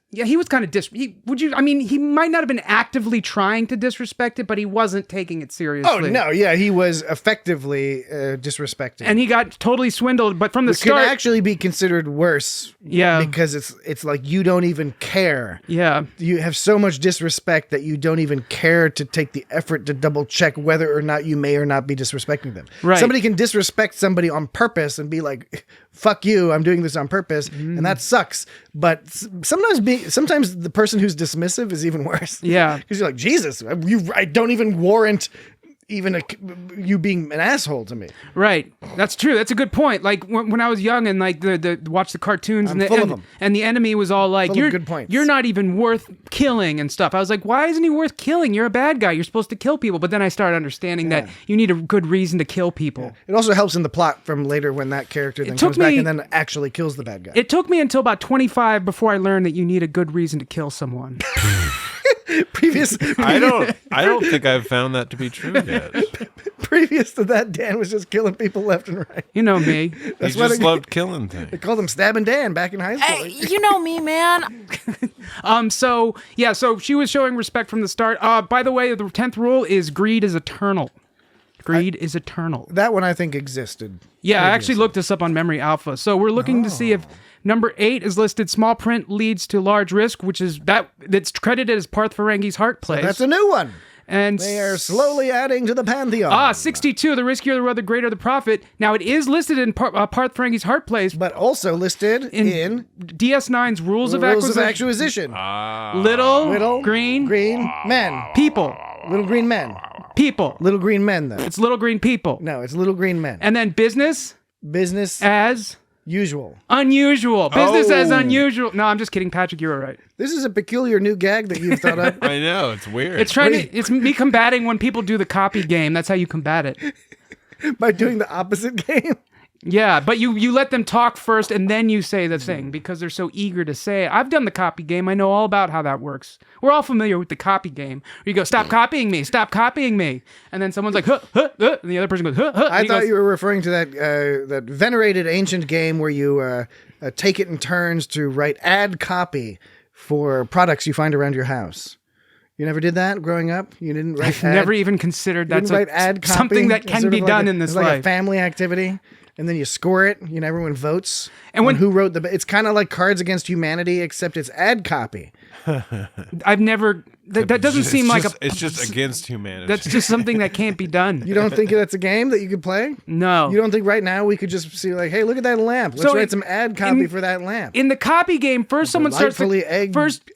kind of he might not have been actively trying to disrespect it, but he wasn't taking it seriously. Oh, no, yeah, he was effectively disrespected. And he got totally swindled, but from the start... It could actually be considered worse. Yeah. Because it's like you don't even care. Yeah. You have so much disrespect that you don't even care to take the effort to double check whether or not you may or not be disrespecting them. Right. Somebody can disrespect somebody on purpose and be like, fuck you, I'm doing this on purpose, and that sucks. But sometimes the person who's dismissive is even worse. Yeah. Because you're like, Jesus, I don't even warrant even you being an asshole to me. Right. That's true. That's a good point. Like when I was young and like the watch the cartoons I'm full of them. And the enemy was all like, you're not even worth killing and stuff. I was like, why isn't he worth killing? You're a bad guy. You're supposed to kill people. But then I started understanding that you need a good reason to kill people. Yeah. It also helps in the plot from later when that character then comes back and then actually kills the bad guy. It took me until about 25 before I learned that you need a good reason to kill someone. I don't think I've found that to be true yet. Previous to that, Dan was just killing people left and right. You know me. He just loved killing things. They called him Stabbing Dan back in high school. Hey, you know me, man. So she was showing respect from the start. By the way, the 10th rule is greed is eternal. Greed is eternal. That one I think existed. Yeah, I actually looked this up on Memory Alpha. So we're looking to see if number 8 is listed. Small print leads to large risk, which is that's credited as Parth Ferengi's heart place. So that's a new one. And they are slowly adding to the pantheon. 62. The riskier the road, the greater the profit. Now it is listed in Parth Ferengi's heart place, but also listed in DS9's rules of acquisition. Little green men. People. Little green men. People. Little green men, though. It's little green people. No, it's little green men. And then business as usual. Unusual. Business as unusual. No, I'm just kidding, Patrick. You were right. This is a peculiar new gag that you've thought up. I know, it's weird. It's me combating when people do the copy game. That's how you combat it. By doing the opposite game? Yeah, but you let them talk first and then you say the thing because they're so eager to say it. I've done the copy game. I know all about how that works. We're all familiar with the copy game. Where you go, stop copying me, stop copying me. And then someone's like, huh, huh, huh. And the other person goes, huh, huh. I thought you were referring to that venerated ancient game where you take it in turns to write ad copy for products you find around your house. You never did that growing up? You didn't write I've never even considered that something that can be done in this life. Like a family activity. And then you score it, everyone votes. And when who wrote it's kind of like Cards Against Humanity, except it's ad copy. I've never, that doesn't seem like it's just against humanity. That's just something that can't be done. You don't think that's a game that you could play? No. You don't think right now we could just see like, hey, look at that lamp. Let's write some ad copy for that lamp. In the copy game, first someone starts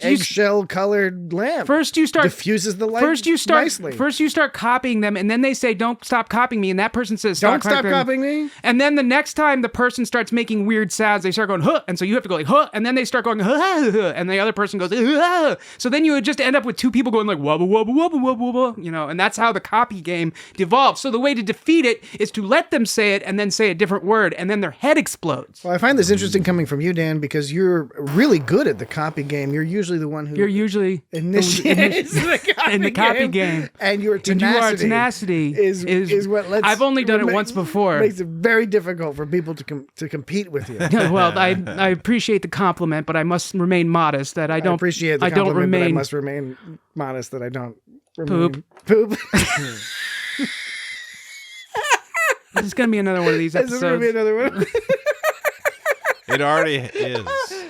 eggshell colored lamp. First you start diffuses the light. Nicely. First you start copying them, and then they say, "Don't stop copying me," and that person says, "Don't stop copying me." And then the next time the person starts making weird sounds, they start going, "Huh," and so you have to go like, "Huh," and then they start going, "Huh," and the other person goes, "Huh." So then you would just end up with two people going like, "Wubba wubba wubba wubba wubba," and that's how the copy game devolves. So the way to defeat it is to let them say it and then say a different word, and then their head explodes. Well, I find this interesting coming from you, Dan, because you're really good at the copy game. You're usually the one who initiates the copy game. And your tenacity is what lets. I've only done it once before. Makes it very difficult for people to compete with you. Well, I appreciate the compliment, but I must remain modest. That I don't appreciate the compliment, but I must remain modest. That I don't poop. This is gonna be another one of these episodes. This is gonna be another one. It already is.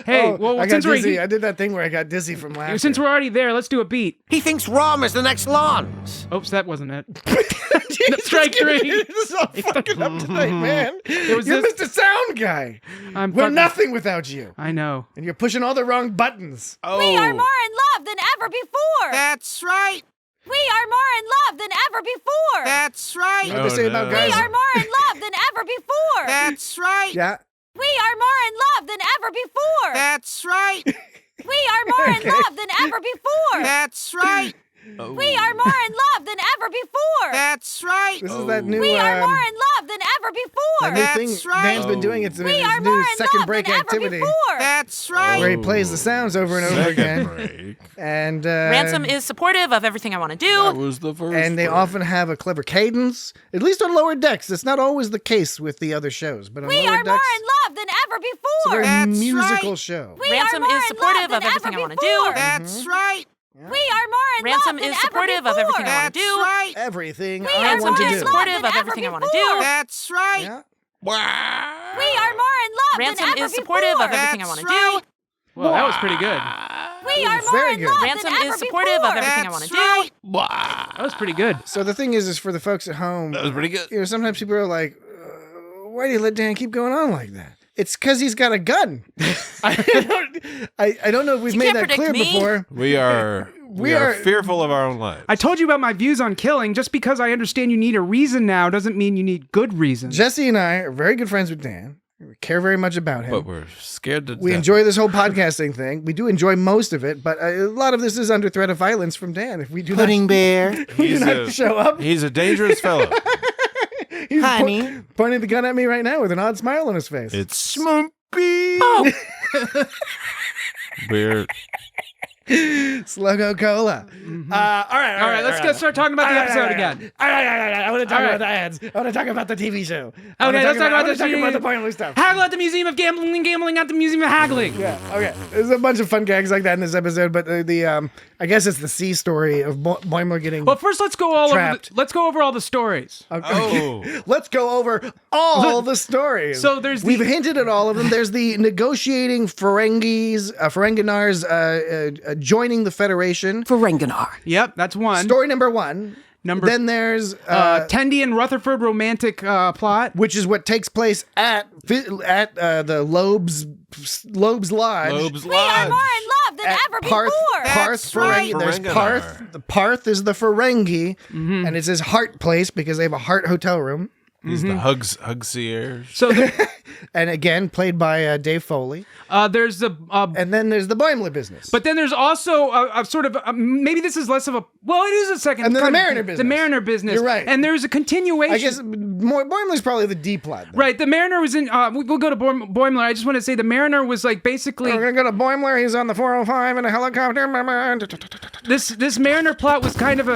Hey, well, I got since we're dizzy. I did that thing where I got dizzy from laughter. since we're already there, let's do a beat. He thinks Rom is the next Lawns. Oops, that wasn't it. Strike 3. This is all fucking up tonight, man. You're Mr. Sound Guy. We're nothing without you. I know. And you're pushing all the wrong buttons. We are more in love than ever before. That's right. We are more in love than ever before. That's right. What did they say about guys? We are more in love than ever before. That's right. Yeah. We are more in love than ever before. That's right. We are more in love than ever before. That's right. We are more in love than ever before. That's right. This is that new. We are more in love than ever before. That new That's thing right. Dan's been doing. It's We his are new more in second love break than activity. ever before. That's right. Where he plays the sounds over and over again. Break. And Ransom is supportive of everything I want to That do. was the first. and they break. often have a clever cadence. At least on Lower Decks, it's not always the case with the other shows. But on We Lower are more Decks, in love than ever it's a before. very That's musical right. show. We Ransom are more is in supportive love than of everything ever I wanna before. do. That's right. We are more in Ransom love than is ever supportive before. of everything I want That's to do. right. Everything We I are want more to in do. love supportive than of ever everything I want to before. do. That's right. Yeah. We are more in love Ransom than ever is supportive before. of everything I want to That's do. right. Well, that was pretty good. We are more very in good. love Ransom than ever is supportive before. of everything I want to That's right. do. That was pretty good. So the thing is for the folks at home, That was pretty good. you know, sometimes people are like, why do you let Dan keep going on like that? It's because he's got a gun. I don't know if we've You made can't that clear predict me. before. We are fearful of our own lives. I told you about my views on killing. Just because I understand you need a reason now doesn't mean you need good reasons. Jesse and I are very good friends with Dan. We care very much about him. But we're scared to We death. enjoy this whole podcasting thing. We do enjoy most of it, but a lot of this is under threat of violence from Dan. If we do Pudding bear. we do not show up, He's a dangerous fellow. he's Honey. pointing the gun at me right now with an odd smile on his face. It's Smoopy. weird. Sluggo Cola. All right, let's start talking about the episode again. All right. I want to talk All right. about the ads. I want to talk about the TV show. Okay, let's talk about the Boimler stuff. Haggle at the Museum of Gambling and gambling at the Museum of Haggling. Yeah. Okay. There's a bunch of fun gags like that in this episode, but the I guess it's the C story of Boimler getting. Well, first let's go trapped. let's go over all the stories. Oh. Let's go over all the stories. So there's we've hinted at all of them. There's the negotiating Ferenginars joining the Federation. Ferenginar. Yep, that's one. Story number one. Then there's Tendi and Rutherford romantic plot, which is what takes place at the Lobes Lodge. Lobes We are Lodge. more in love than ever Parth before. Ferengi. right. There's Ferenginar. Parth. The Parth is the Ferengi, and it's his heart place because they have a heart hotel room. He's the Hugsier. So And again, played by Dave Foley. there's the And then there's the Boimler business. but then there's also a sort of maybe this is less of a well, it is a second. And then the kind of- Mariner business. The Mariner business. You're right. And there's a continuation. I guess Boimler's probably the D plot. Then. Right, the Mariner was in. We'll go to Boimler. I just want to say the Mariner was like basically We're gonna go to Boimler. He's on the 405 in a helicopter. this Mariner plot was kind of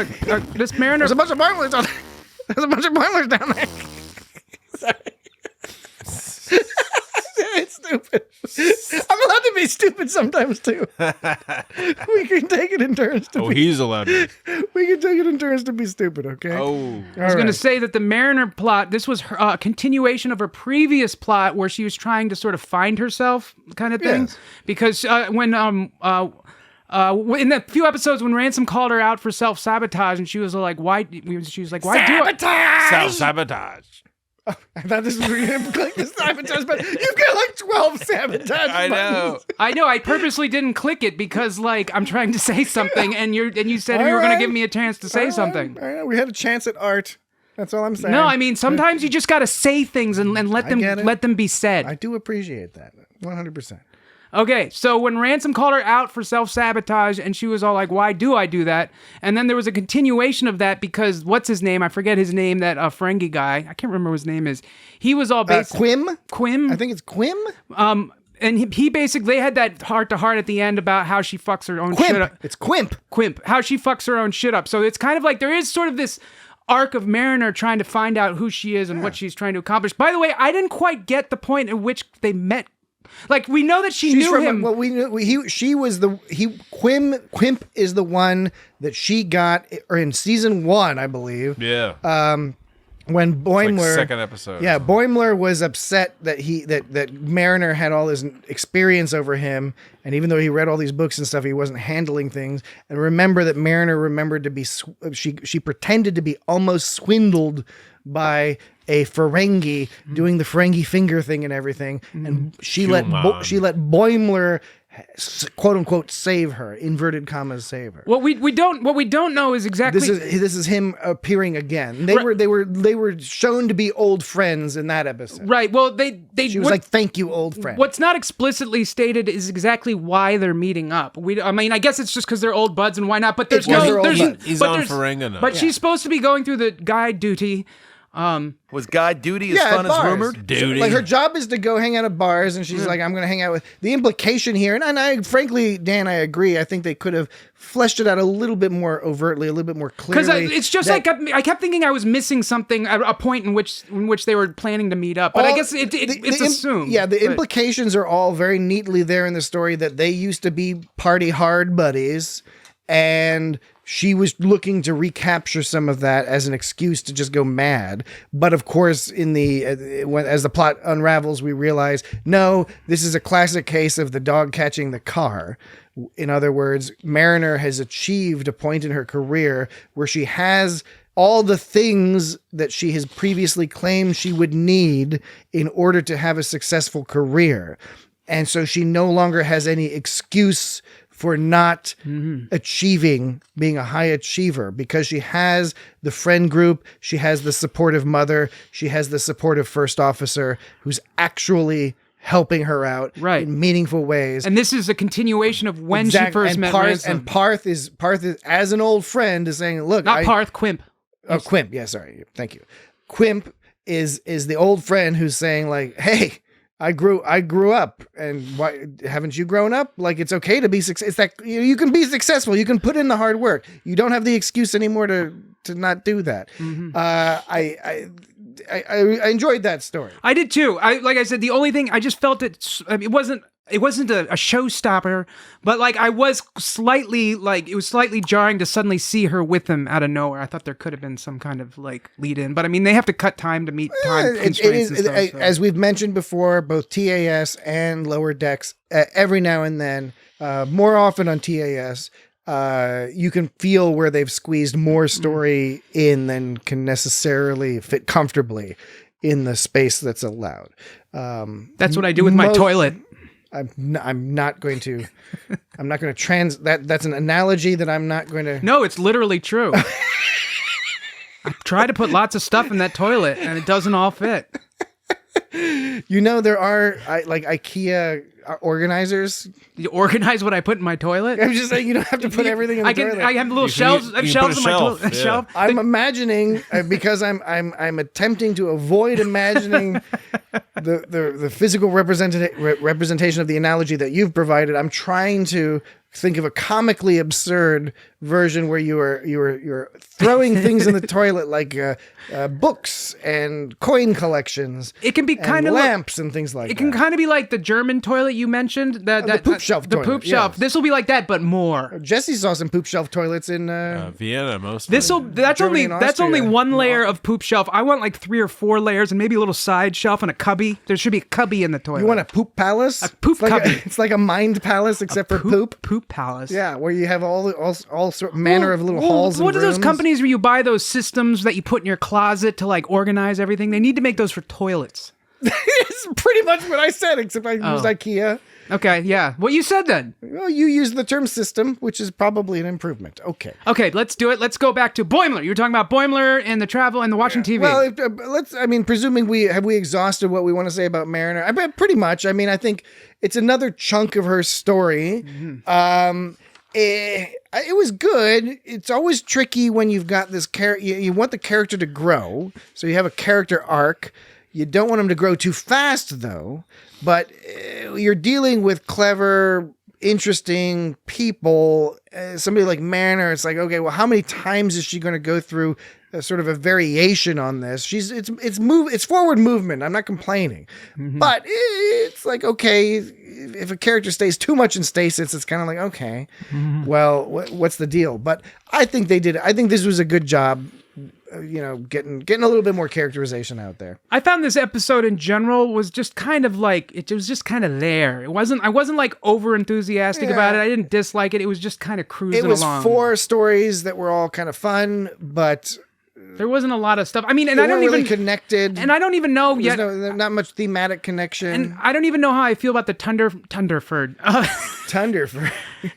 this Mariner. There's a bunch of Boimlers on. There's a bunch of Boimlers down there. Sorry. It's stupid. I'm allowed to be stupid sometimes too. We can take it in turns to be. He's allowed to. We can take it in turns to be stupid. Okay. Oh. I was going to say that the Mariner plot, this was a continuation of her previous plot where she was trying to sort of find herself kind of thing. Yes. Because when in the few episodes when Ransom called her out for self-sabotage and she was like, why? She was like, why do I? Self-sabotage. I thought this was going to click the sabotage, but you've got like 12 sabotage. I know. buttons. I know. I purposely didn't click it because like I'm trying to say something and you said you were going to give me a chance to say something. All right. We had a chance at art. That's all I'm saying. No, I mean sometimes you just got to say things and let them be said. I do appreciate that. 100%. Okay, so when Ransom called her out for self-sabotage and she was all like, why do I do that? And then there was a continuation of that because, what's his name? I forget his name, that Ferengi guy. I can't remember what his name is. He was all basically... Quim? I think it's Quim? And he basically, they had that heart-to-heart at the end about how she fucks her own shit up. It's Quimp. How she fucks her own shit up. So it's kind of like there is sort of this arc of Mariner trying to find out who she is and what she's trying to accomplish. By the way, I didn't quite get the point at which they met. Like, we know that she's knew him. Well, Quimp is the one that she got in season 1, I believe. Yeah. when Boimler, second episode. Yeah, Boimler was upset that that Mariner had all this experience over him, and even though he read all these books and stuff, he wasn't handling things. And remember that Mariner remembered to be she pretended to be almost swindled by a Ferengi doing the Ferengi finger thing and everything, and she let Boimler, quote unquote, save her, inverted commas, save her. What we don't know is exactly this is him appearing again. They were shown to be old friends in that episode. Right. Well, she was like, "Thank you, old friend." What's not explicitly stated is exactly why they're meeting up. I mean, I guess it's just because they're old buds and why not? But he's on Ferengi now. But she's supposed to be going through the guide duty. Was guide duty as fun as rumored? Duty. Like her job is to go hang out at bars, and she's like, "I'm going to hang out with." The implication here, and I frankly, Dan, I agree. I think they could have fleshed it out a little bit more overtly, a little bit more clearly. Because it's just like I kept thinking I was missing something at a point in which they were planning to meet up. But I guess it's assumed. Yeah, the implications are all very neatly there in the story that they used to be party hard buddies, and she was looking to recapture some of that as an excuse to just go mad. But of course, as the plot unravels, we realize, no, this is a classic case of the dog catching the car. In other words, Mariner has achieved a point in her career where she has all the things that she has previously claimed she would need in order to have a successful career. And so she no longer has any excuse for not achieving, being a high achiever, because she has the friend group, she has the supportive mother, she has the supportive first officer who's actually helping her out in meaningful ways. And this is a continuation of when she first met Ransom. And Parth is, as an old friend, is saying, look... Parth, Quimp. Oh, Quimp, yeah, sorry. Thank you. Quimp is the old friend who's saying, like, hey... I grew up, and why haven't you grown up? Like, it's okay to be successful. It's that you can be successful. You can put in the hard work. You don't have the excuse anymore to not do that. I enjoyed that story. I did too. Like I said, the only thing I just felt it wasn't a showstopper, but like it was slightly jarring to suddenly see her with him out of nowhere. I thought there could have been some kind of like lead in, but I mean they have to cut time to meet time constraints and stuff. So. As we've mentioned before, both TAS and Lower Decks, every now and then, more often on TAS, you can feel where they've squeezed more story in than can necessarily fit comfortably in the space that's allowed. That's what I do with my toilet. I'm not going to that's an analogy that I'm not going to. No, it's literally true. I try to put lots of stuff in that toilet and it doesn't all fit. You know, there are like IKEA organizers. You organize what I put in my toilet? I'm just saying you don't have to put everything in the toilet. I have little shelves. I have shelves in my toilet. Yeah. I'm imagining because I'm attempting to avoid imagining the physical representation of the analogy that you've provided. I'm trying to think of a comically absurd version where you're throwing things in the toilet like books and coin collections. It can be kind of lamps and things like that. It can kind of be like the German toilet you mentioned. The poop shelf toilet. The poop shelf. Yes. This will be like that, but more. Jesse saw some poop shelf toilets in Vienna mostly. That's only one layer of poop shelf. I want like 3 or 4 layers and maybe a little side shelf and a cubby. There should be a cubby in the toilet. You want a poop palace? A poop cubby. It's like a mind palace except for poop. Poop palace. Yeah, where you have all manner of little halls and what are those rooms. companies where you buy those systems that you put in your closet to like organize everything? They need to make those for toilets. It's pretty much what I said, except I used IKEA. Okay, yeah. What you said then? Well, you used the term system, which is probably an improvement. Okay, let's do it. Let's go back to Boimler. You were talking about Boimler and the travel and the watching TV. Well, presuming we exhausted what we want to say about Mariner. I bet pretty much. I mean, I think it's another chunk of her story. Mm-hmm. It was good. It's always tricky when you've got this character. You want the character to grow, so you have a character arc. You don't want him to grow too fast, though. But you're dealing with clever, interesting people. Somebody like Mariner, it's like, okay, well, how many times is she going to go through sort of a variation on this? It's forward movement. I'm not complaining, but it's like, okay, if a character stays too much in stasis, it's kind of like, okay, well, what's the deal? But I think they did. I think this was a good job getting a little bit more characterization out there. I found this episode in general was just kind of like, it was just kind of there. I wasn't like over enthusiastic about it. I didn't dislike it. It was just kind of cruising along. It was 4 stories that were all kind of fun, but there wasn't a lot of stuff. I mean, and they I don't weren't even really connected. And I don't even know yet. Not much thematic connection. And I don't even know how I feel about the Tunderford. Tunderford.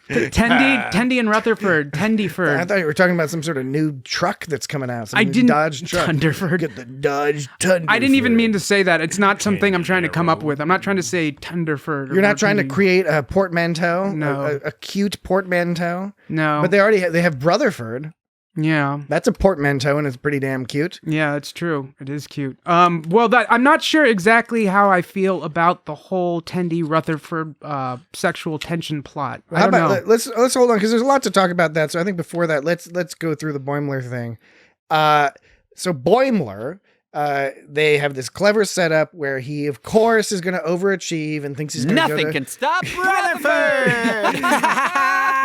Tendi and Rutherford. Tendyford. I thought you were talking about some sort of new truck that's coming out. I didn't. Dodge truck. Tunderford. Get the Dodge Tunderford. I didn't even mean to say that. It's not something I'm trying to come up with. I'm not trying to say Tunderford. You're not trying to create a portmanteau? No. A cute portmanteau? No. But they have Brotherford. Yeah. That's a portmanteau, and it's pretty damn cute. Yeah, it's true. It is cute. I'm not sure exactly how I feel about the whole Tendi Rutherford sexual tension plot. I don't know. Let's hold on, because there's a lot to talk about that. So I think before that, let's go through the Boimler thing. So Boimler, they have this clever setup where he, of course, is going to overachieve and thinks he's going to Nothing can stop Rutherford!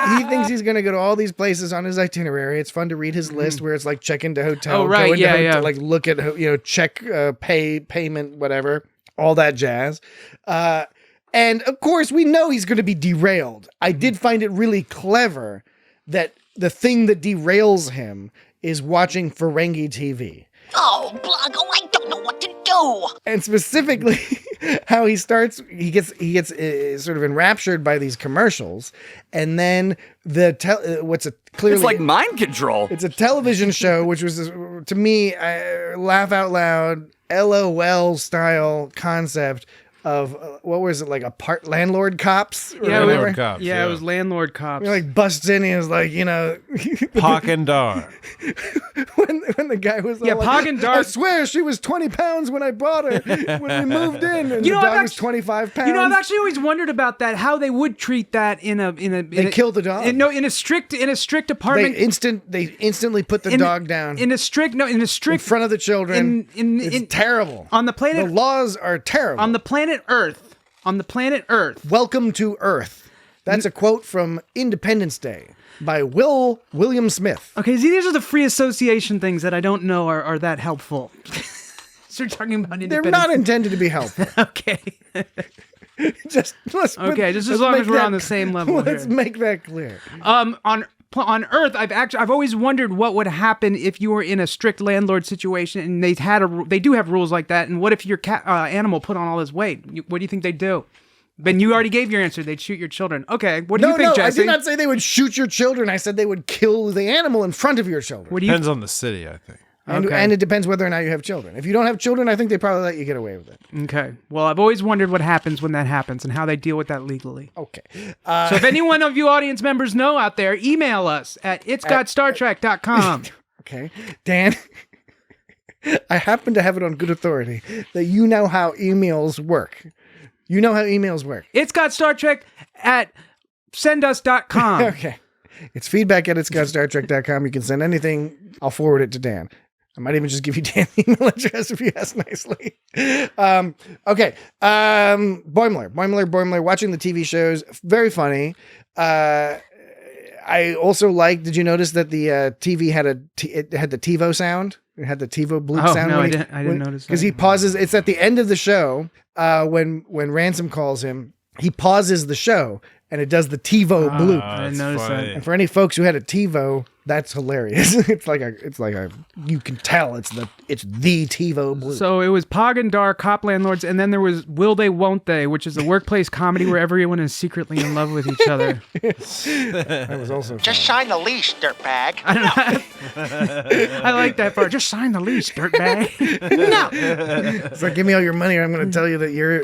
He thinks he's going to go to all these places on his itinerary. It's fun to read his list where it's like check into hotel, go into hotel, like look at, check, payment, whatever, all that jazz. And of course we know he's going to be derailed. I did find it really clever that the thing that derails him is watching Ferengi TV. Oh, Bloggo, I don't know what to do. And specifically, how he gets sort of enraptured by these commercials, and then clearly it's like mind control. It's a television show, which was to me laugh out loud, LOL style concept of what was it, like landlord cops? Landlord cops. Yeah, it was landlord cops. He like busts in and is like, Pock and Dar. when the guy was like, Pock and Dar. I swear she was 20 pounds when I bought her when we moved in, and the dog was 25 pounds. I've actually always wondered about that, how they would treat that They killed the dog. In a strict apartment. They instantly put the dog down in front of the children. It's terrible. On the planet, the laws are terrible. On the planet Earth. Welcome to Earth. That's a quote from Independence Day by William Smith. Okay, see, these are the free association things that I don't know are that helpful. So you're talking about independence. They're not intended to be helpful. Okay. Just as long as we're on the same level. Let's make that clear. On Earth, I've always wondered what would happen if you were in a strict landlord situation, and they do have rules like that. And what if your animal put on all this weight? What do you think they'd do? Ben, you already gave your answer. They'd shoot your children. Okay, what do you think, Jesse? I did not say they would shoot your children. I said they would kill the animal in front of your children. Depends on the city, I think. And it depends whether or not you have children. If you don't have children, I think they probably let you get away with it. Okay. Well, I've always wondered what happens when that happens and how they deal with that legally. Okay. So if any one of you audience members know out there, email us at itsgotstartrek.com. Okay. Dan, I happen to have it on good authority that you know how emails work. You know how emails work. itsgotstartrek@sendus.com. Okay. It's feedback at itsgotstartrek.com. You can send anything. I'll forward it to Dan. I might even just give you Dan's email address if you ask nicely. Okay. Boimler. Watching the TV shows. Very funny. I also did you notice that the TV had it had the TiVo sound? It had the TiVo bloop sound. No, I didn't notice that. Because he pauses. It's at the end of the show when Ransom calls him. He pauses the show, and it does the TiVo bloop. I didn't notice that. And for any folks who had a TiVo, that's hilarious. It's like you can tell it's the TiVo bloop. So it was Pog and Dar, cop landlords, and then there was Will They Won't They, which is a workplace comedy where everyone is secretly in love with each other. That was also just sign the lease, dirtbag. I like that part. Just sign the lease, dirtbag. No. It's like, give me all your money, or I'm going to tell you that you're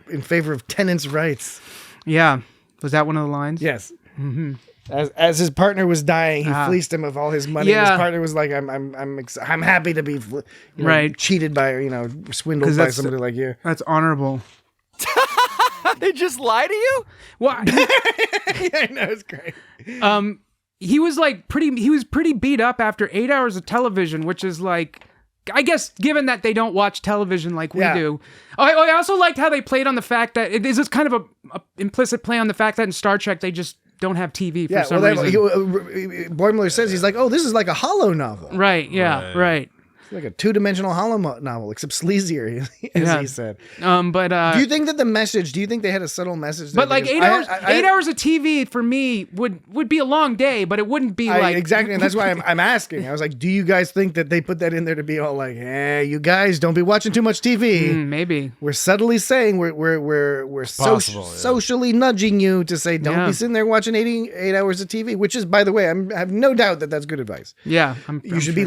in favor of tenants' rights. Yeah. Was that one of the lines? Yes. Mm-hmm. As his partner was dying, he fleeced him of all his money. Yeah. His partner was like, "I'm happy to be cheated by, swindled by somebody like you." That's honorable. They just lie to you? Well, yeah, I know, it's great. He was pretty beat up after 8 hours of television, which is like, I guess, given that they don't watch television like we do. I also liked how they played on the fact that it is kind of a implicit play on the fact that in Star Trek they just don't have TV for Yeah, some well, reason. Boimler says, he's like, oh, this is like a hollow novel. Right, yeah, right. It's like a two-dimensional hollow novel, except sleazier, as he said. But do you think that the message? Do you think they had a subtle message? But like 8 hours, 8 hours of TV for me would be a long day, but it wouldn't be like exactly. And that's why I'm asking. I was like, do you guys think that they put that in there to be all like, hey, you guys don't be watching too much TV? Maybe we're subtly saying we're socially nudging you to say don't be sitting there watching 8 hours of TV. Which is, by the way, I have no doubt that that's good advice. Yeah, you should be.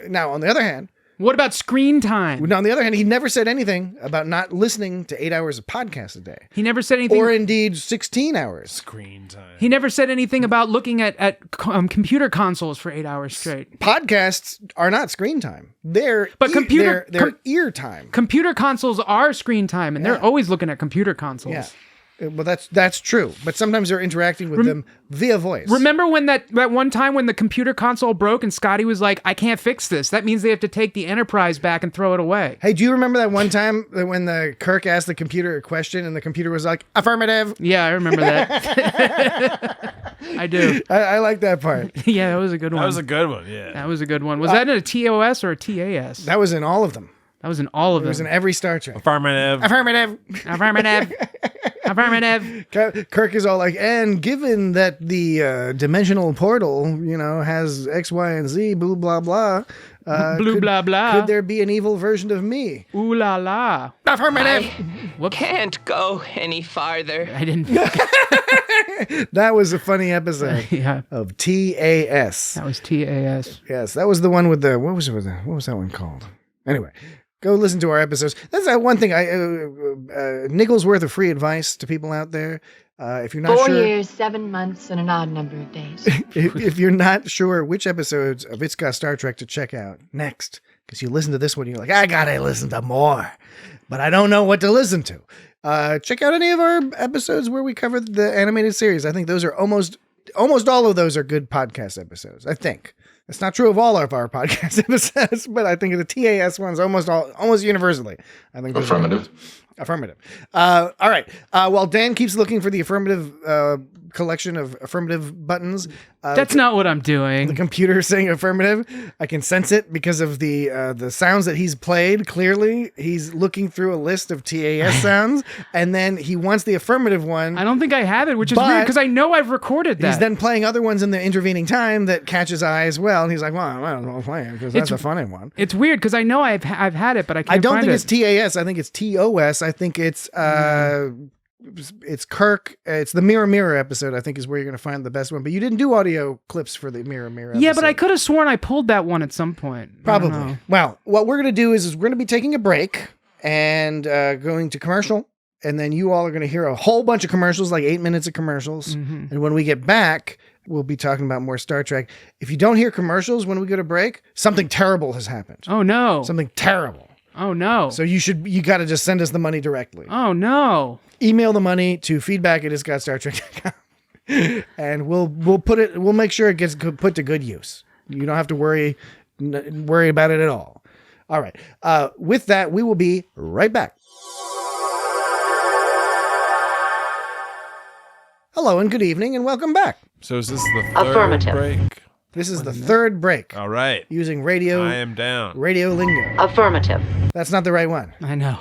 Now, on the other hand. What about screen time? Now, on the other hand, he never said anything about not listening to 8 hours of podcast a day. He never said anything. Or indeed 16 hours. Screen time. He never said anything about looking at computer consoles for 8 hours straight. Podcasts are not screen time. They're ear time. Computer consoles are screen time, and they're always looking at computer consoles. Yeah. Well, that's true, but sometimes they're interacting with them via voice. Remember when that one time when the computer console broke and Scotty was like, I can't fix this. That means they have to take the Enterprise back and throw it away. Hey, do you remember that one time when the Kirk asked the computer a question and the computer was like, affirmative? Yeah, I remember that. I do. I like that part. Yeah, that was a good one. That was a good one, yeah. That was a good one. Was that in a TOS or a TAS? That was in all of them. That was in all of them. It was in every Star Trek. Affirmative. Affirmative. Affirmative. Affirmative. Kirk is all like, and given that the dimensional portal, has X, Y, and Z, blah, blah, blah. Blah, blah. Could there be an evil version of me? Ooh la la. Affirmative. Can't go any farther. I didn't. That was a funny episode of TAS. That was TAS. Yes, that was the one with the, what was that one called? Anyway. Go listen to our episodes. That's that one thing. Nickels worth of free advice to people out there. If you're not 4 sure, years, 7 months, and an odd number of days. if you're not sure which episodes of It's Got Star Trek to check out next, because you listen to this one, you're like, I gotta listen to more, but I don't know what to listen to. Check out any of our episodes where we cover the animated series. I think those are almost all of those are good podcast episodes. I think. It's not true of all of our podcast episodes, but I think the TAS ones almost universally. I think affirmative. Affirmative. All right. While Dan keeps looking for the affirmative collection of affirmative buttons, that's not what I'm doing. The computer saying affirmative. I can sense it because of the sounds that he's played. Clearly, he's looking through a list of TAS sounds, and then he wants the affirmative one. I don't think I have it, which is weird because I know I've recorded that. He's then playing other ones in the intervening time that catch his eye as well, and he's like, "Well, I don't know, play it because that's a funny one." It's weird because I know I've had it, but I can't. I don't find think it. it's TAS. I think it's TOS. I think it's Kirk. It's the Mirror Mirror episode, I think, is where you're going to find the best one. But you didn't do audio clips for the Mirror Mirror episode. Yeah, but I could have sworn I pulled that one at some point. Probably. Well, what we're going to do is we're going to be taking a break and going to commercial. And then you all are going to hear a whole bunch of commercials, like 8 minutes of commercials. Mm-hmm. And when we get back, we'll be talking about more Star Trek. If you don't hear commercials when we go to break, something terrible has happened. Oh, no. Something terrible. Oh, no. So you got to just send us the money directly. Oh, no. Email the money to feedback@itsgotstartrek.com and we'll make sure it gets put to good use. You don't have to worry about it at all. All right. With that, we will be right back. Hello and good evening and welcome back. So is this the third break? This is the third break. All right. Using radio. I am down. Radio lingo. Affirmative. That's not the right one. I know.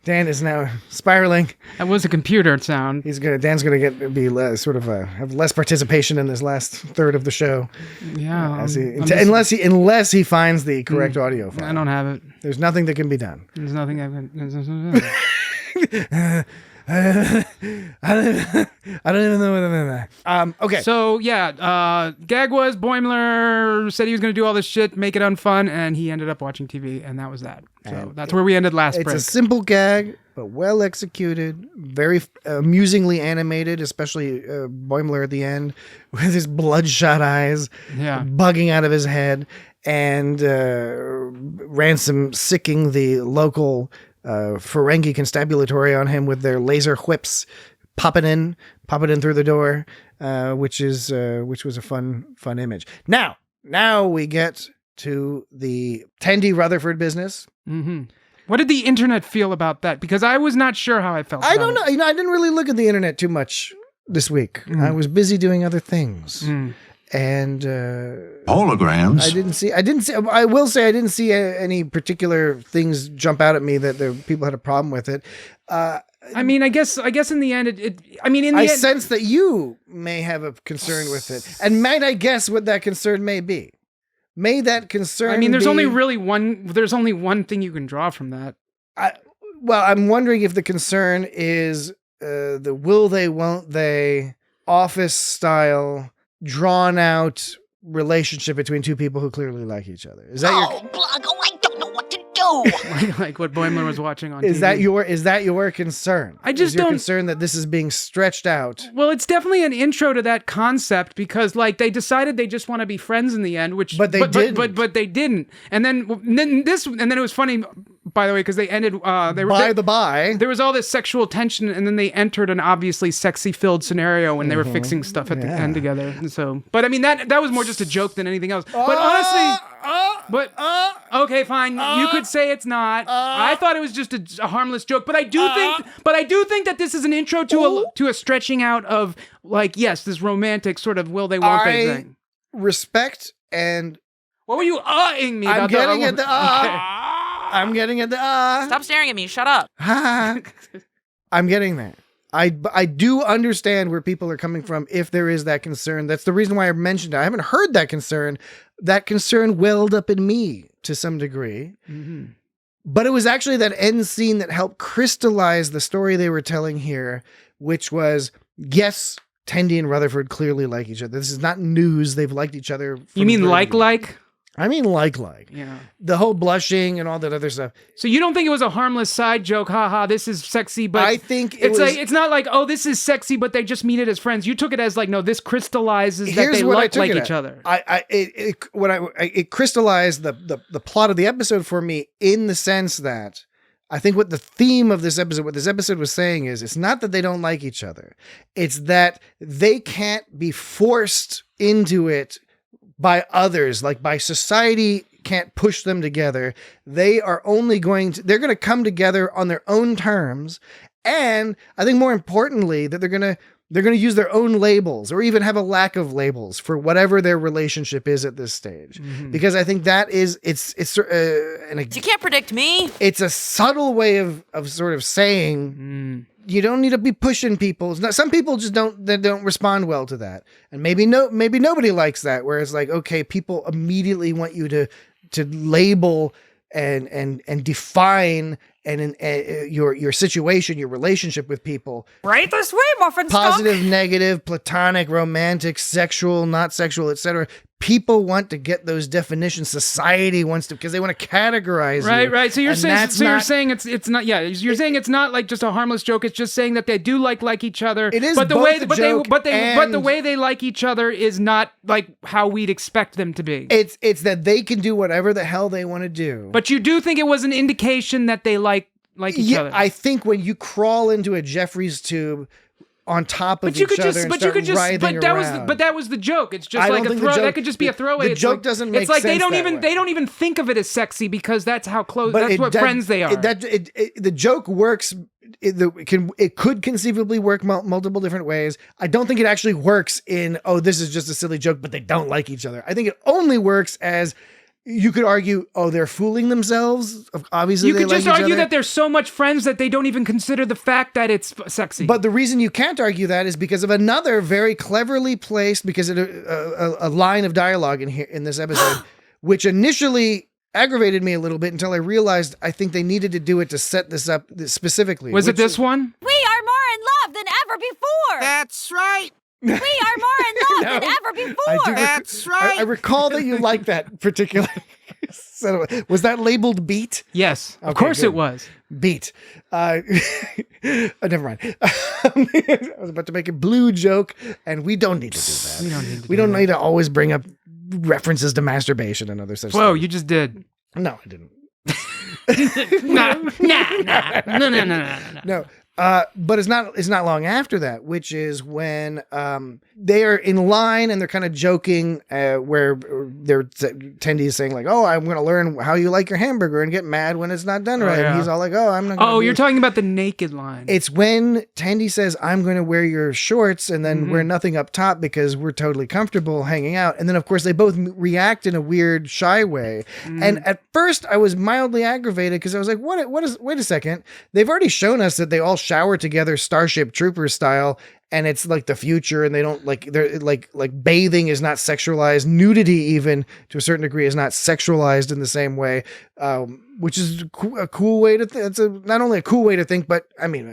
Dan is now spiraling. That was a computer sound. Dan's gonna have less participation in this last third of the show. Yeah. Unless he finds the correct audio file. I don't have it. There's nothing that can be done. There's nothing I can. I don't even know what I'm okay. So yeah, gag was Boimler said he was going to do all this shit, make it unfun, and he ended up watching TV, and that was that. So that's where we ended last break. It's a simple gag, but well executed, very amusingly animated, especially Boimler at the end with his bloodshot eyes bugging out of his head, and Ransom sicking the local Ferengi constabulary on him with their laser whips, popping in through the door, which was a fun image. Now we get to the Tendi Rutherford business. Mm-hmm. What did the internet feel about that? Because I was not sure how I felt. I don't know. I didn't really look at the internet too much this week. I was busy doing other things. And holograms. I will say I didn't see any particular things jump out at me that the people had a problem with it. I mean, I guess in the end, I sense that you may have a concern with it. And might I guess what that concern may be? May that concern I mean, there's be, only one thing you can draw from that. I'm wondering if the concern is the will they, won't they, office style, drawn out relationship between two people who clearly like each other. Is that I don't know what to do. like what Boimler was watching on Is TV. that your concern? I just is your don't concern that this is being stretched out. Well, it's definitely an intro to that concept because like they decided they just want to be friends in the end, but they didn't. And then it was funny, by the way, because they ended there was all this sexual tension, and then they entered an obviously sexy filled scenario when they were fixing stuff at the end together. So, but I mean that was more just a joke than anything else. But honestly, okay, fine. You could say it's not. I thought it was just a harmless joke, but I do think that this is an intro to a stretching out of like, yes, this romantic sort of will they won't they thing. Respect and what were you me about? I'm getting at the I'm getting at the Stop staring at me. Shut up. I'm getting there. I do understand where people are coming from if there is that concern. That's the reason why I mentioned it. I haven't heard that concern. That concern welled up in me to some degree. Mm-hmm. But it was actually that end scene that helped crystallize the story they were telling here, which was, yes, Tendi and Rutherford clearly like each other. This is not news. They've liked each other. You mean like? I mean like. Yeah. The whole blushing and all that other stuff. So you don't think it was a harmless side joke? Haha, this is sexy, but I think it's not like, oh, this is sexy, but they just meet it as friends. You took it as like, no, this crystallizes that they like each other. It crystallized the plot of the episode for me in the sense that I think what this episode was saying is, it's not that they don't like each other. It's that they can't be forced into it by others, like by society can't push them together. They are only they're going to come together on their own terms. And I think more importantly, that they're going to use their own labels or even have a lack of labels for whatever their relationship is at this stage. Mm-hmm. Because I think that is, you can't predict me. It's a subtle way of sort of saying, you don't need to be pushing people. Some people just don't respond well to that. And maybe nobody likes that, where it's like, okay, people immediately want you to label and define your situation, your relationship with people. Right this way, muffin Positive, negative, platonic, romantic, sexual, not sexual, etc. People want to get those definitions. Society wants to, because they want to categorize you. Right. So you're saying it's not. Yeah, you're saying it's not like just a harmless joke. It's just saying that they do like each other. It is, but the way the way they like each other is not like how we'd expect them to be. It's that they can do whatever the hell they want to do. But you do think it was an indication that they like each other. I think when you crawl into a Jeffries tube on top of each other and start writhing around. But that was the joke. It's just like a throw. That could just be a throwaway. The joke doesn't make sense. It's like they don't even think of it as sexy because that's how close. That's what friends they are. The joke works. It could conceivably work multiple different ways. I don't think it actually works in, oh, this is just a silly joke, but they don't like each other. I think it only works as, you could argue, oh, they're fooling themselves. Obviously, you could just argue that they're so much friends that they don't even consider the fact that it's sexy. But the reason you can't argue that is because of another very cleverly placed, because a line of dialogue in this episode, which initially aggravated me a little bit until I realized I think they needed to do it to set this up specifically. Was it this one? We are more in love than ever before. That's right. We are more in love than ever before. That's right. I recall that you liked that particular. Was that labeled beat? Yes, of course it was. Beat. Never mind. I was about to make a blue joke, and we don't need to do that. We don't need to always bring up references to masturbation and other such Whoa, things. You just did. No, I didn't. No. But it's not long after that, which is when they are in line and they're kind of joking where Tendi is saying like, "Oh, I'm going to learn how you like your hamburger and get mad when it's not done right." Yeah. And he's all like, "Oh, I'm not." Oh, you're talking about the naked line. It's when Tendi says, "I'm going to wear your shorts and then wear nothing up top because we're totally comfortable hanging out." And then, of course, they both react in a weird, shy way. And at first, I was mildly aggravated because I was like, wait a second. They've already shown us that they all shower together Starship Troopers style. And it's like the future, and they don't they're like bathing is not sexualized. Nudity, even to a certain degree, is not sexualized in the same way, which is a cool way to think. It's not only a cool way to think, but I mean,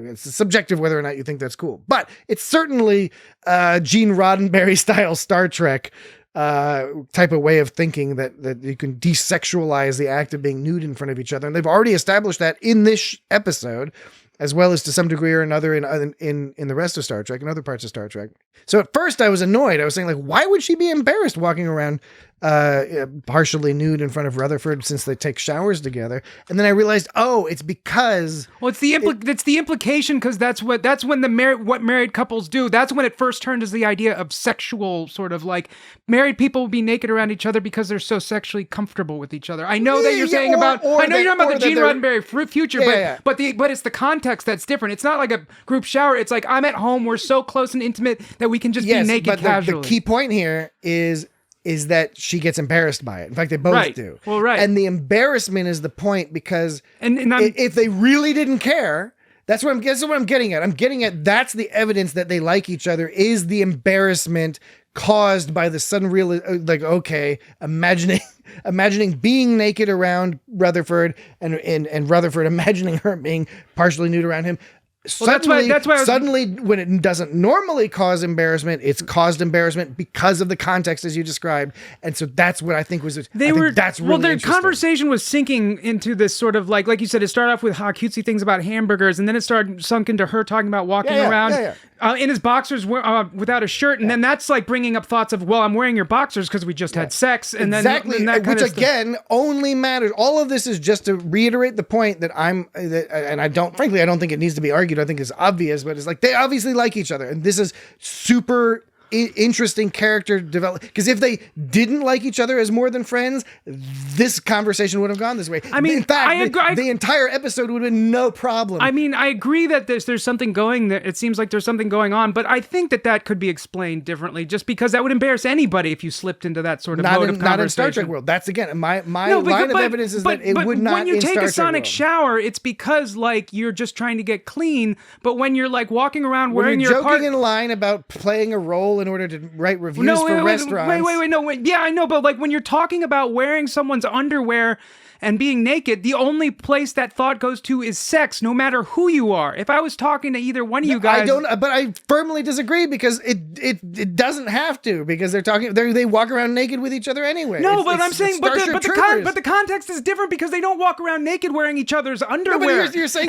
it's subjective whether or not you think that's cool. But it's certainly Gene Roddenberry style Star Trek type of way of thinking that you can desexualize the act of being nude in front of each other, and they've already established that in this episode, as well as to some degree or another in the rest of Star Trek and other parts of Star Trek. So at first I was annoyed. I was saying, like, why would she be embarrassed walking around partially nude in front of Rutherford since they take showers together? And then I realized, oh, it's because... Well, it's the implication, because that's when what married couples do. That's when it first turned as the idea of sexual, sort of like married people will be naked around each other because they're so sexually comfortable with each other. I know that you're saying about... I know you're talking about the Gene Roddenberry future, but it's the context that's different. It's not like a group shower. It's like, I'm at home, we're so close and intimate that we can just be naked casually. The key point here is that she gets embarrassed by it. In fact, they both do. Well, right. And the embarrassment is the point, because if they really didn't care, that's what I'm getting at. I'm getting at that's the evidence that they like each other, is the embarrassment caused by the sudden imagining being naked around Rutherford and Rutherford imagining her being partially nude around him. Suddenly, when it doesn't normally cause embarrassment, it's caused embarrassment because of the context as you described, and so that's what I think was. That's really their interesting. Conversation was sinking into this sort of like you said. It started off with how cutesy things about hamburgers, and then it sunk into her talking about walking around in his boxers without a shirt, and then that's like bringing up thoughts of, well, I'm wearing your boxers because we just had sex, and exactly, then which again only matters. All of this is just to reiterate the point that I don't think it needs to be argued. I think it's obvious, but it's like they obviously like each other, and this is super interesting character development, because if they didn't like each other as more than friends, this conversation would have gone this way. I mean, in fact, the entire episode would have been no problem. I mean, I agree that there's something going there. It seems like there's something going on, but I think that could be explained differently, just because that would embarrass anybody if you slipped into that sort of mode of conversation. Not in Star Trek world. That's again my line of evidence is that it would not. When you take a sonic world. shower, it's because like you're just trying to get clean. But when you're like walking around wearing your joking in line about playing a role in order to write reviews for restaurants. Wait. Yeah, I know, but like when you're talking about wearing someone's underwear and being naked, the only place that thought goes to is sex, no matter who you are. If I was talking to either one of you guys... but I firmly disagree, because it doesn't have to, because they walk around naked with each other anyway. No, but I'm saying, but the context is different, because they don't walk around naked wearing each other's underwear. No, but you're saying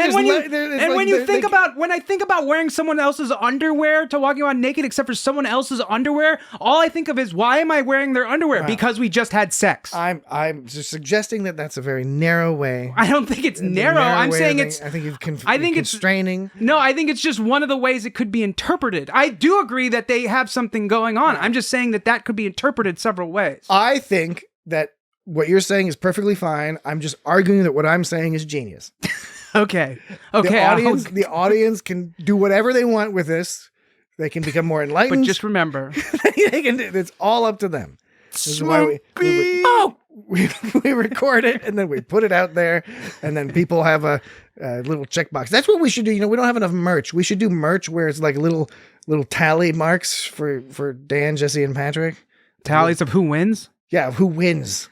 when I think about wearing someone else's underwear to walking around naked except for someone else's underwear, all I think of is, why am I wearing their underwear? Wow. Because we just had sex. I'm just suggesting that that's a very narrow way. I don't think it's narrow. I'm saying it's... I think it's constraining. No, I think it's just one of the ways it could be interpreted. I do agree that they have something going on. I'm just saying that could be interpreted several ways. I think that what you're saying is perfectly fine. I'm just arguing that what I'm saying is genius. Okay. The audience can do whatever they want with this. They can become more enlightened. But just remember, it's all up to them. This is why we record it, and then we put it out there, and then people have a little checkbox. That's what we should do. We don't have enough merch. We should do merch where it's like little tally marks for Dan, Jesse, and Patrick. Tallies of who wins? Yeah, who wins.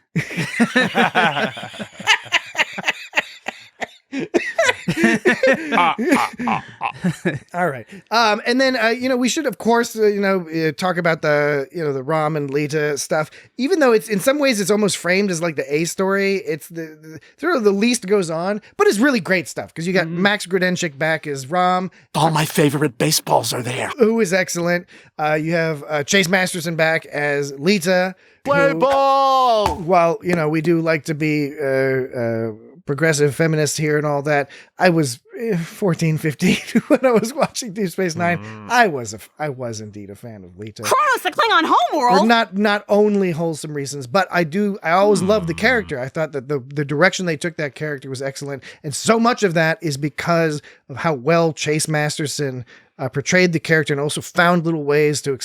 All right. And then, we should, of course, talk about the Rom and Lita stuff, even though it's in some ways it's almost framed as like the A story. It's the least goes on, but it's really great stuff, because you got Max Grudenchik back as Rom. All my favorite baseballs are there. Who is excellent. You have Chase Masterson back as Lita. Play ball! Well, we do like to be progressive feminist here and all that. I was 14, 15 when I was watching Deep Space Nine. I was indeed a fan of Leto. Kronos, the Klingon homeworld. For not only wholesome reasons, but I always loved the character. I thought that the direction they took that character was excellent, and so much of that is because of how well Chase Masterson portrayed the character, and also found little ways to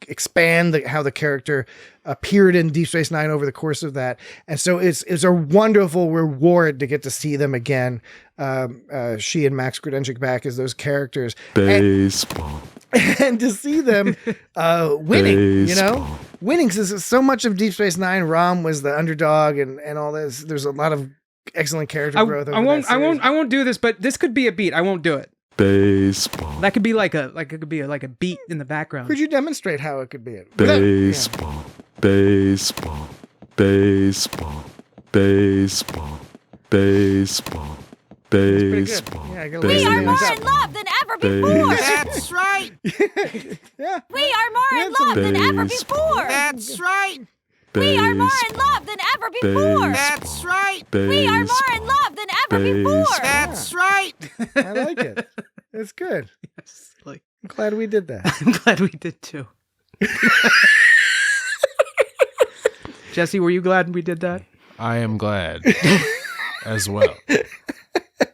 expand how the character appeared in Deep Space Nine over the course of that. And so it's a wonderful reward to get to see them again. She and Max Grudenchik back as those characters. Baseball. And to see them winning, Baseball. Winning. Because so much of Deep Space Nine, Rom was the underdog and all this. There's a lot of excellent character growth. I won't do this, but this could be a beat. I won't do it. Baseball. That could be like a beat in the background. Could you demonstrate how it could be? Baseball. Baseball. Baseball. Baseball. Baseball. Baseball. We are more in love than ever before. That's right. Yeah. We are more in love than ever before. That's right. We are more in love than ever before. That's right. We are more in love than ever before. That's right. I like it. It's good. Yes, like, I'm glad we did that. I'm glad we did too. Jesse, were you glad we did that? I am glad as well.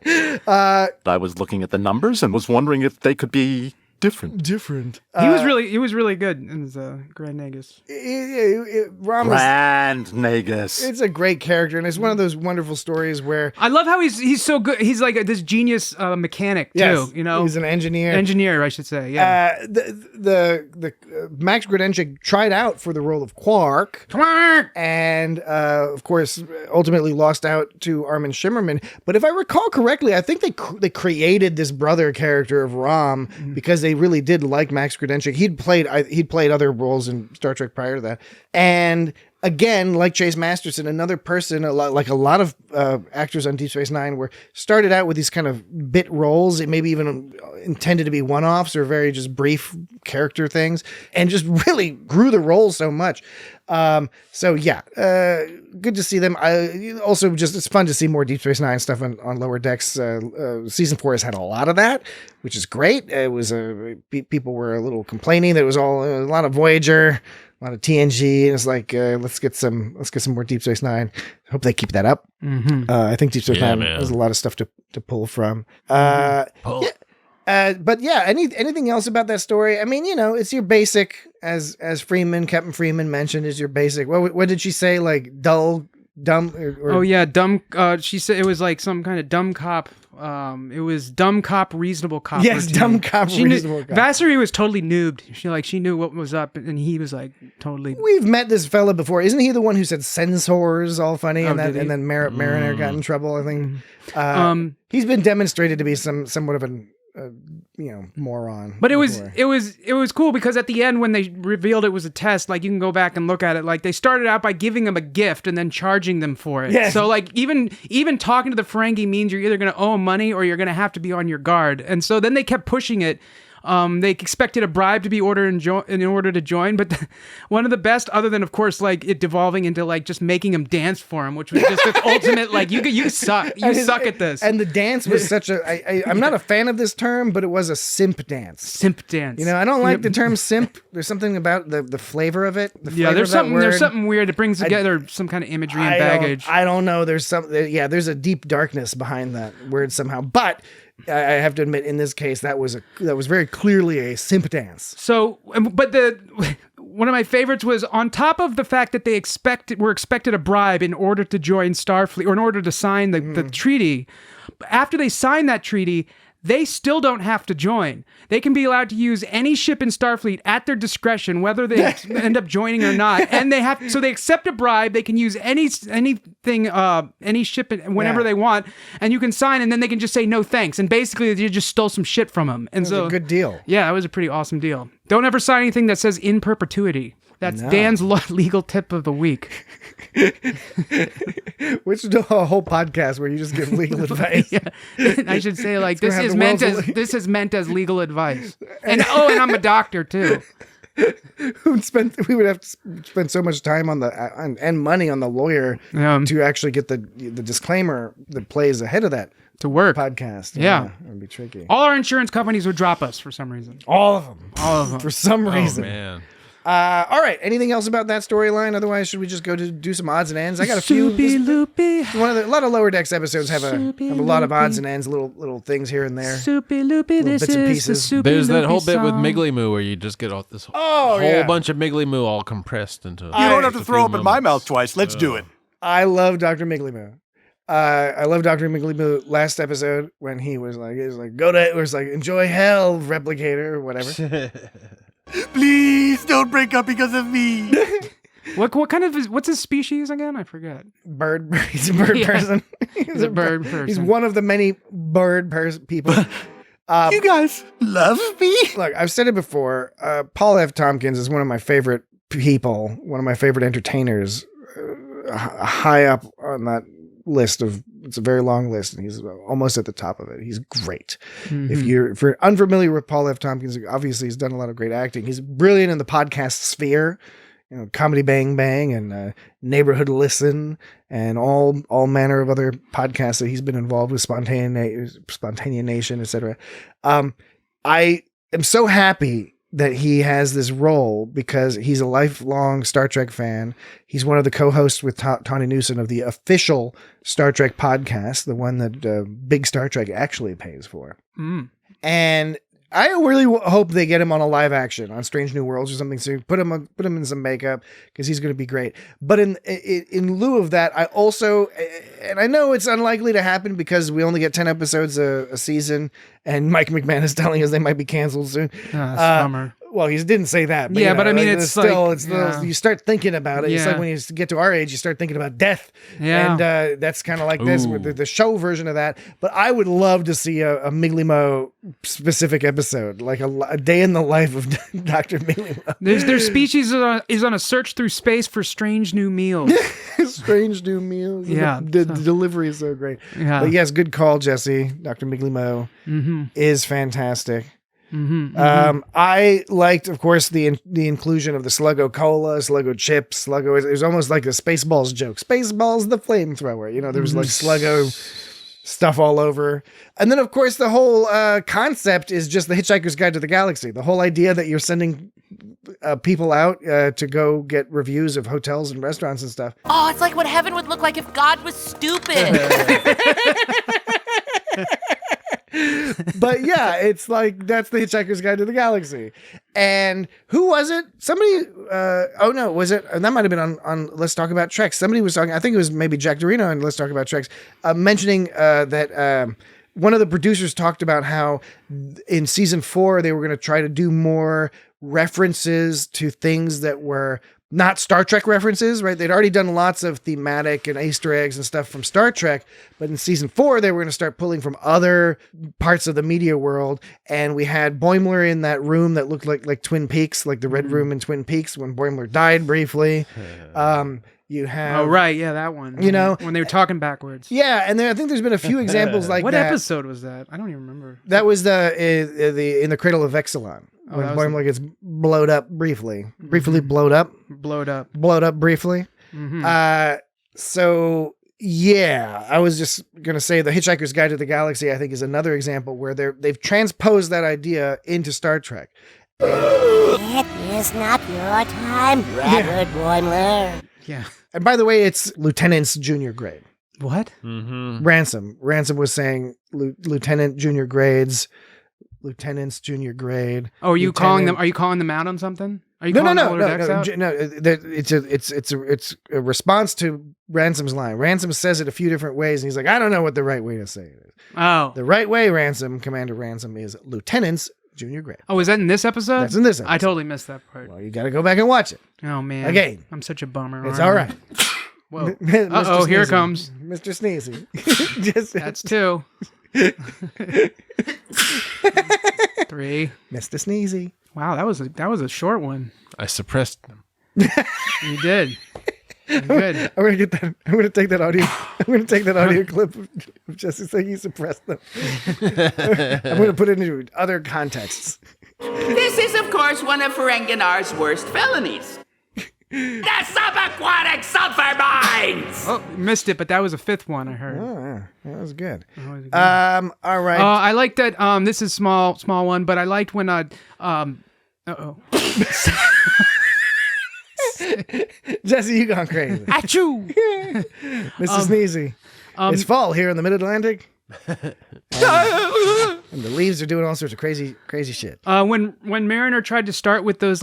I was looking at the numbers and was wondering if they could be different. He was really good in the Grand Nagus. Rom Grand Nagus. It's a great character, and it's one of those wonderful stories where I love how he's so good. He's like this genius mechanic too. Yes, You know, he's an engineer. Engineer, I should say. Yeah. The Max Grudenchik tried out for the role of Quark, and of course ultimately lost out to Armin Shimmerman. But if I recall correctly, I think they created this brother character of Rom because they really did like Max Grudenchik. He'd played other roles in Star Trek prior to that, and again, like Chase Masterson, another person, like a lot of actors on Deep Space Nine, started out with these kind of bit roles, maybe even intended to be one-offs or very just brief character things, and just really grew the role so much. So yeah, good to see them. It's fun to see more Deep Space Nine stuff on Lower Decks. Season 4 has had a lot of that, which is great. It was people were a little complaining that it was a lot of Voyager, a lot of TNG, and it's like let's get some more Deep Space Nine. Hope they keep that up. Mm-hmm. I think Deep Space Nine has a lot of stuff to pull from. But yeah, anything else about that story? I mean, it's your basic, as Captain Freeman mentioned, is your basic. What did she say? Like dumb. Dumb. She said it was like some kind of dumb cop. It was dumb cop, reasonable cop. Yes, dumb cop, reasonable cop. Vassery was totally noobed. She knew what was up, and he was like totally. We've met this fella before. Isn't he the one who said sensors all funny, and then Mariner got in trouble? I think. He's been demonstrated to be somewhat of an. Moron. But it was cool because at the end when they revealed it was a test, like you can go back and look at it. Like they started out by giving them a gift and then charging them for it. Yes. So like even talking to the Ferengi means you're either going to owe them money or you're going to have to be on your guard. And so then they kept pushing it. They expected a bribe to be ordered in order to join, but one of the best, other than of course like it devolving into like just making him dance for him, which was just the ultimate like you suck at this. And the dance was such a I'm not a fan of this term, but it was a simp dance. Simp dance. I don't like the term simp. There's something about the flavor of it. There's something weird. It brings together some kind of imagery and baggage. I don't know. There's there's a deep darkness behind that word somehow, but. I have to admit, in this case, that was very clearly a simp dance. So, but one of my favorites was on top of the fact that they were expected a bribe in order to join Starfleet or in order to sign the treaty. After they sign that treaty, they still don't have to join. They can be allowed to use any ship in Starfleet at their discretion, whether they end up joining or not. And they accept a bribe. They can use anything, any ship whenever they want, and you can sign, and then they can just say no thanks. And basically, you just stole some shit from them. And it was a good deal. Yeah, it was a pretty awesome deal. Don't ever sign anything that says in perpetuity. That's Dan's legal tip of the week. Which is a whole podcast where you just give legal advice. Yeah. I should say like this is meant as legal advice. And I'm a doctor too. We would have to spend so much time on and money on the lawyer to actually get the disclaimer that plays ahead of that to work podcast. Yeah. It would be tricky. All our insurance companies would drop us for some reason. All of them. All of them. For some reason. Oh, man. All right. Anything else about that storyline? Otherwise, should we just go to do some odds and ends? I got a few. Loopy. A lot of Lower Decks episodes have a lot of odds and ends, little things here and there. Soupy Loopy, little this bits and is pieces. the Soupy There's that Loopy whole bit with song. Miggly Moo where you just get all this whole bunch of Miggly Moo all compressed into. You don't have to throw up in my mouth twice. Let's do it. I love Dr. Miggly Moo. I love Dr. Miggly Moo last episode when he was like, enjoy hell, replicator, or whatever. Please don't break up because of me. What's his species again? I forget. Bird. He's a bird person. He's a bird person. He's one of the many bird people. You guys love me? Look, I've said it before. Paul F. Tompkins is one of my favorite people, one of my favorite entertainers, high up on that list of. It's a very long list, and he's almost at the top of it. He's great. Mm-hmm. If you're unfamiliar with Paul F. Tompkins, obviously he's done a lot of great acting. He's brilliant in the podcast sphere, Comedy Bang Bang and Neighborhood Listen, and all manner of other podcasts that he's been involved with, Spontanea Nation, etc. I am so happy that he has this role because he's a lifelong Star Trek fan. He's one of the co-hosts with Tawny Newsom of the official Star Trek podcast, the one that Big Star Trek actually pays for. Mm. And I really hope they get him on a live action on Strange New Worlds or something soon. Put him in some makeup because he's going to be great. But in lieu of that, I also, and I know it's unlikely to happen because we only get 10 episodes a season, and Mike McMahon is telling us they might be canceled soon. Bummer. Well, he didn't say that. But, yeah, but I mean, it's still, like, you start thinking about it. Yeah. It's like when you get to our age, you start thinking about death. Yeah. And that's kind of like this with the show version of that. But I would love to see a Miggly Mo specific episode, like a day in the life of Dr. Miggly Mo. Their species is on a search through space for strange new meals. Strange new meals. Yeah. The delivery is so great. Yeah. But yes, good call, Jesse. Dr. Miggly Mo is fantastic. I liked, of course, the inclusion of the Sluggo Cola, Sluggo Chips, Sluggo. It was almost like a Spaceballs joke. Spaceballs, the flamethrower. There was like Sluggo stuff all over. And then, of course, the whole concept is just the Hitchhiker's Guide to the Galaxy. The whole idea that you're sending people out to go get reviews of hotels and restaurants and stuff. Oh, it's like what heaven would look like if God was stupid. But yeah, it's like that's the Hitchhiker's Guide to the Galaxy. And who was it? Somebody was it? And that might have been on Let's Talk About Treks. Somebody was talking, I think it was maybe Jack Dorino on Let's Talk About Treks, mentioning that one of the producers talked about how in season 4 they were going to try to do more references to things that were not Star Trek references, right? They'd already done lots of thematic and Easter eggs and stuff from Star Trek, but in season 4, they were going to start pulling from other parts of the media world. And we had Boimler in that room that looked like Twin Peaks, like the Red Room in Twin Peaks when Boimler died briefly. You have... Oh, right. Yeah, that one. When they were talking backwards. Yeah, and I think there's been a few examples like what that. What episode was that? I don't even remember. That was the In the Cradle of Exelon. When Boimler gets blowed up briefly. Briefly blowed up. Blowed up briefly. So, yeah, I was just going to say the Hitchhiker's Guide to the Galaxy, I think, is another example where they've transposed that idea into Star Trek. It is not your time, Robert Boimler. Yeah. And by the way, it's Lieutenant's junior grade. What? Ransom. Ransom was saying Lieutenant junior grades. Lieutenant's junior grade. Oh, are you calling them out on something? Are you calling no. Decks out? It's a response to Ransom's line. Ransom says it a few different ways, and he's like, I don't know what the right way to say it is. Oh, the right way, Commander Ransom, is Lieutenant's junior grade. Oh, is that in this episode? That's in this episode. I totally missed that part. Well, you got to go back and watch it. Oh man, again, I'm such a bummer. It's all right. Whoa. Uh-oh, here it comes. Mr. Sneezy. That's 2. 3. Mr. Sneezy. Wow, that was a short one. I suppressed them. You did. Good. I'm gonna get that. I'm gonna take that audio. I'm gonna take that audio clip of Jesse saying you suppressed them. I'm gonna put it into other contexts. This is, of course, one of Ferenginar's worst felonies. The subaquatic sulfur mines! Oh, missed it, but that was a fifth one I heard. Oh, yeah. That was good. All right. I like that. This is small one, but I liked when Jesse, you gone crazy. Achoo! Mrs. Sneezy. It's fall here in the Mid-Atlantic. And the leaves are doing all sorts of crazy shit. When Mariner tried to start with those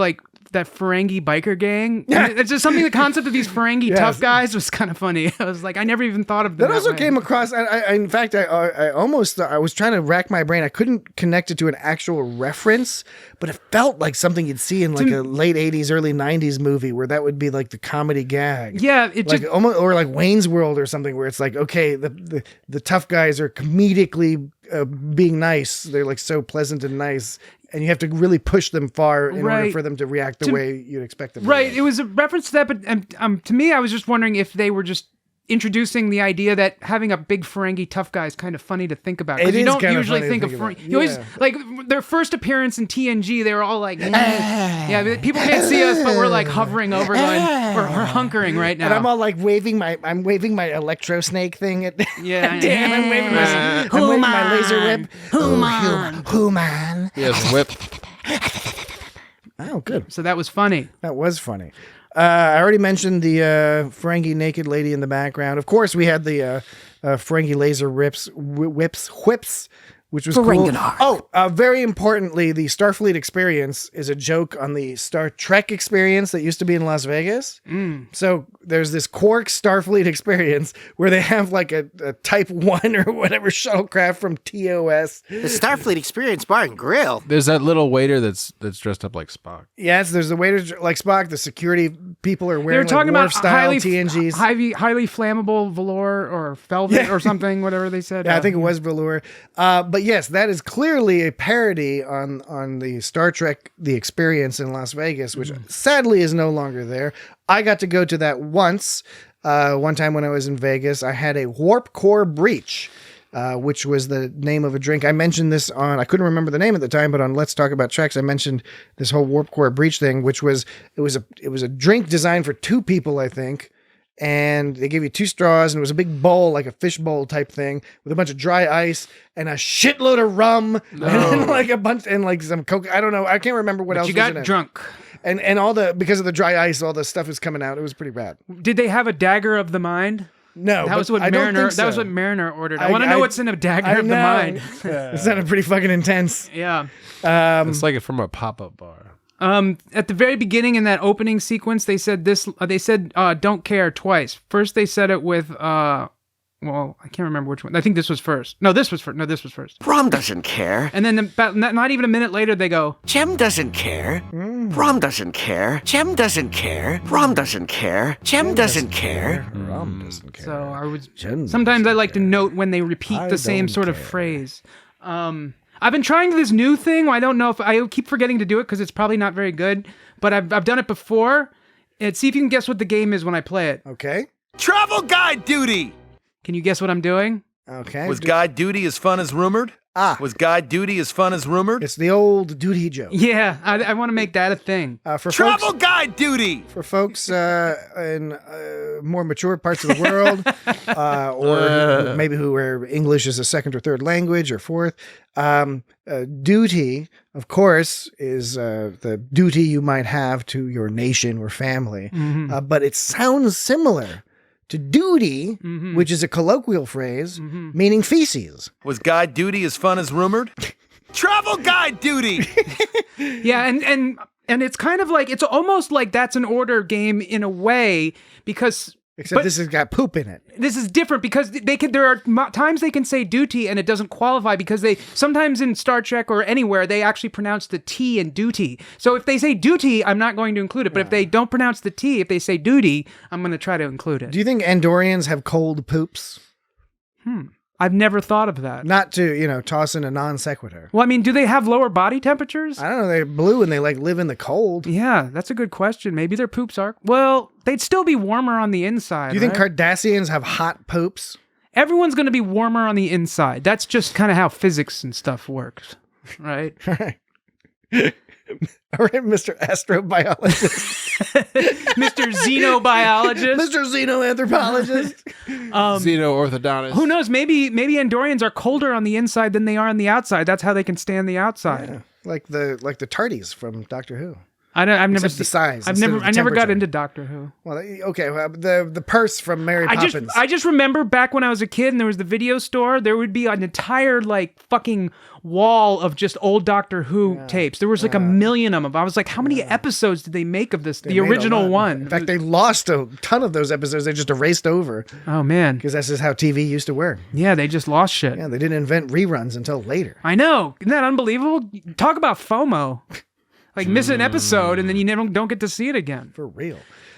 that Ferengi biker gang, it's just something. The concept of these Ferengi tough guys was kind of funny. I was like, I never even thought of them. That also came across. In fact, I almost I was trying to rack my brain. I couldn't connect it to an actual reference, but it felt like something you'd see in like a late '80s, early '90s movie where that would be like the comedy gag. Yeah, it like just almost, or like Wayne's World or something where it's like, okay, the tough guys are comedically being nice. They're like so pleasant and nice. And you have to really push them far in order for them to react the way you'd expect them to. Right. It was a reference to that, but to me, I was just wondering if they were just introducing the idea that having a big Ferengi tough guy is kind of funny to think about. Because you don't usually think of Ferengi. You always, like, their first appearance in TNG, they were all like, yeah, people can't see us, but we're like hovering over going, we're hunkering right now. And I'm all like waving my electro snake thing at yeah. Dan. I'm waving my laser whip. Human. Yes, whip. Oh, good. So that was funny. That was funny. I already mentioned the Ferengi naked lady in the background. Of course, we had the Ferengi laser whips, which was cool. Oh, very importantly, the Starfleet experience is a joke on the Star Trek experience that used to be in Las Vegas. So there's this Quark Starfleet experience where they have like a Type 1 or whatever shuttlecraft from TOS. The Starfleet experience bar and grill. There's that little waiter that's dressed up like Spock. Yes, there's the waiters like Spock. The security people are wearing talking about style TNGs. Highly flammable velour or velvet or something, whatever they said. Yeah, I think it was velour. But yes, that is clearly a parody on the Star Trek The Experience in Las Vegas, which sadly is no longer there. I got to go to that once. One time when I was in Vegas, I had a warp core breach, which was the name of a drink. I mentioned this I couldn't remember the name at the time, but on Let's Talk About Treks, I mentioned this whole warp core breach thing, which was it was a drink designed for two people, I think. And they gave you two straws, and it was a big bowl, like a fish bowl type thing, with a bunch of dry ice and a shitload of rum, and like a bunch, and like some coke. I don't know. I can't remember what else. You got drunk, and all because of the dry ice, all the stuff is coming out. It was pretty bad. Did they have a dagger of the mind? No, that was what Mariner. That was what Mariner ordered. I want to know what's in a dagger of the mind. It sounded pretty fucking intense. Yeah, it's like from a pop-up bar. At the very beginning in that opening sequence, they said this. They said "don't care" twice. First, they said it with well, I can't remember which one. I think this was first. No, this was first. No, this was first. Rom doesn't care. And then not even a minute later, they go, Jem doesn't care. Rom doesn't care. Jem doesn't care. Rom doesn't care. Jem doesn't care. Rom doesn't care. So I was. Sometimes I like to note when they repeat the same sort of phrase. I've been trying this new thing. I don't know if I keep forgetting to do it because it's probably not very good, but I've done it before. And see if you can guess what the game is when I play it. Okay. Travel guide duty. Can you guess what I'm doing? Okay. Was guide duty as fun as rumored? Was guide duty as fun as rumored? It's the old duty joke. Yeah, I want to make that a thing. For travel folks, guide duty. For folks in more mature parts of the world, or maybe where English is a second or third language or fourth, duty, of course, is the duty you might have to your nation or family. But it sounds similar to duty, which is a colloquial phrase meaning feces. Was guide duty as fun as rumored? Travel guide duty. Yeah, and it's kind of like, it's almost like that's an order game in a way, because except this has got poop in it. This is different because there are times they can say duty and it doesn't qualify, because sometimes in Star Trek or anywhere they actually pronounce the T in duty. So if they say duty, I'm not going to include it. But if they don't pronounce the T, if they say duty, I'm going to try to include it. Do you think Andorians have cold poops? I've never thought of that. Not to, toss in a non sequitur. Well, I mean, do they have lower body temperatures? I don't know. They're blue and they live in the cold. Yeah, that's a good question. Maybe their poops are. Well, they'd still be warmer on the inside. Do you think Cardassians have hot poops? Everyone's going to be warmer on the inside. That's just kind of how physics and stuff works, right? All right. All right, Mr. Astrobiologist. Mr. Xenobiologist. Mr. Xenoanthropologist. Xeno-orthodontist. Who knows? Maybe Andorians are colder on the inside than they are on the outside. That's how they can stand the outside. Yeah, like the Tardies from Doctor Who. I've never seen the size. I never got into Doctor Who. Well, okay. Well, the purse from Mary Poppins. I just remember back when I was a kid and there was the video store. There would be an entire fucking wall of just old Doctor Who tapes. There was like a million of them. I was like, how many episodes did they make of this? The original one. In fact, they lost a ton of those episodes. They just erased over. Oh man, because that's just how TV used to work. Yeah, they just lost shit. Yeah, they didn't invent reruns until later. I know. Isn't that unbelievable? Talk about FOMO. Like miss an episode and then you never don't get to see it again. For real.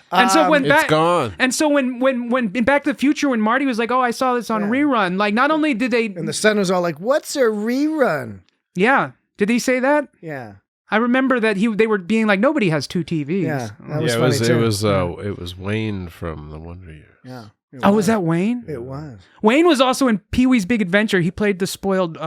And so it's gone. And so when in Back to the Future, when Marty was like, "Oh, I saw this on rerun," like not only did they, and the son was all like, "What's a rerun?" Yeah, did he say that? Yeah, I remember that they were being like, "Nobody has two TVs." Yeah, that was funny too. It was Wayne from The Wonder Years. Yeah. Oh, was that Wayne? It was. Wayne was also in Pee-wee's Big Adventure. He played the spoiled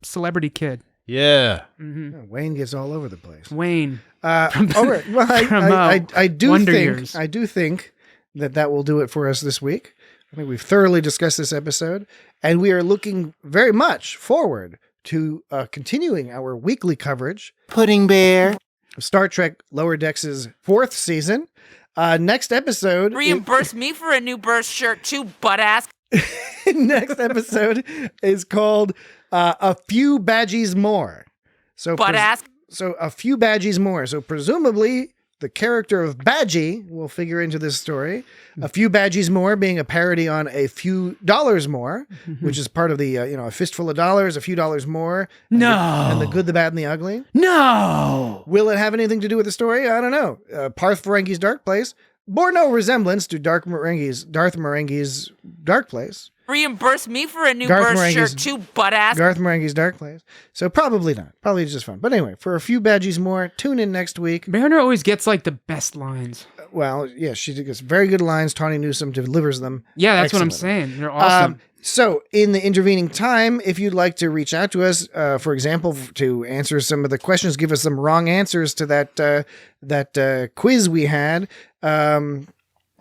celebrity kid. Yeah. Mm-hmm. Yeah, Wayne gets all over the place. Wayne. All right. Well, I do Wonder think Years. I do think that will do it for us this week. I think we've thoroughly discussed this episode, and we are looking very much forward to continuing our weekly coverage. Pudding Bear. Of Star Trek Lower Decks' 4th season. Next episode. Reimburse me for a new burst shirt too, butt ass. Next episode is called A Few Badgeys More. So butt ass. So A Few Badgeys More. So presumably the character of Badgey will figure into this story. A Few Badgeys More being a parody on A Few Dollars More, which is part of the, a fistful of dollars, a few dollars more. No. And the good, the bad, and the ugly. No. Will it have anything to do with the story? I don't know. Parth Ferengi's Dark Place bore no resemblance to Darth Marenghi's Dark Place. Reimburse me for a new Garth burst Marenghi's- shirt too, butt ass. Garth Marenghi's Dark Place. So probably not. Probably just fun. But anyway, for A Few Badgeys More, tune in next week. Mariner always gets the best lines. Well, yeah, she gets very good lines. Tawny Newsome delivers them. Yeah, that's what I'm excellently. saying. They're awesome. So in the intervening time, if you'd like to reach out to us, for example, to answer some of the questions, give us some wrong answers to that quiz we had,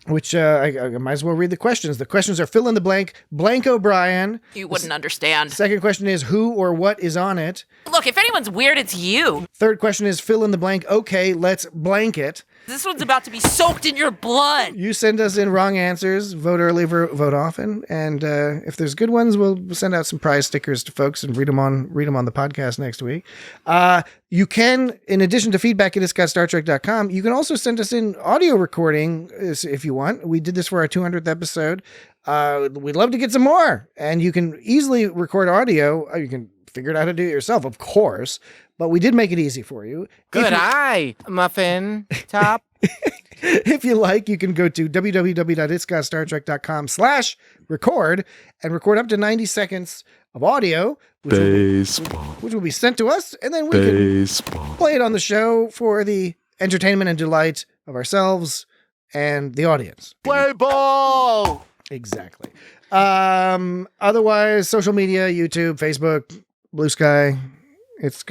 which I might as well read the questions. The questions are fill in the blank O'Brien. You wouldn't understand. Second question is who or what is on it. Look, if anyone's weird, it's you. Third question is fill in the blank. Okay, let's blank it. This one's about to be soaked in your blood. You send us in wrong answers. Vote early, vote often. And if there's good ones, we'll send out some prize stickers to folks and read them on the podcast next week. You can, in addition to feedback at itsgotstartrek.com, you can also send us in audio recording if you want. We did this for our 200th episode. We'd love to get some more. And you can easily record audio. You can figure out how to do it yourself, of course. But we did make it easy for you. Good eye, muffin top. If you like, you can go to www.itsgotstartrek.com/record and record up to 90 seconds of audio, which will be sent to us, and then we can play it on the show for the entertainment and delight of ourselves and the audience. Play ball! Exactly. Otherwise, social media, YouTube, Facebook, Blue Sky, it's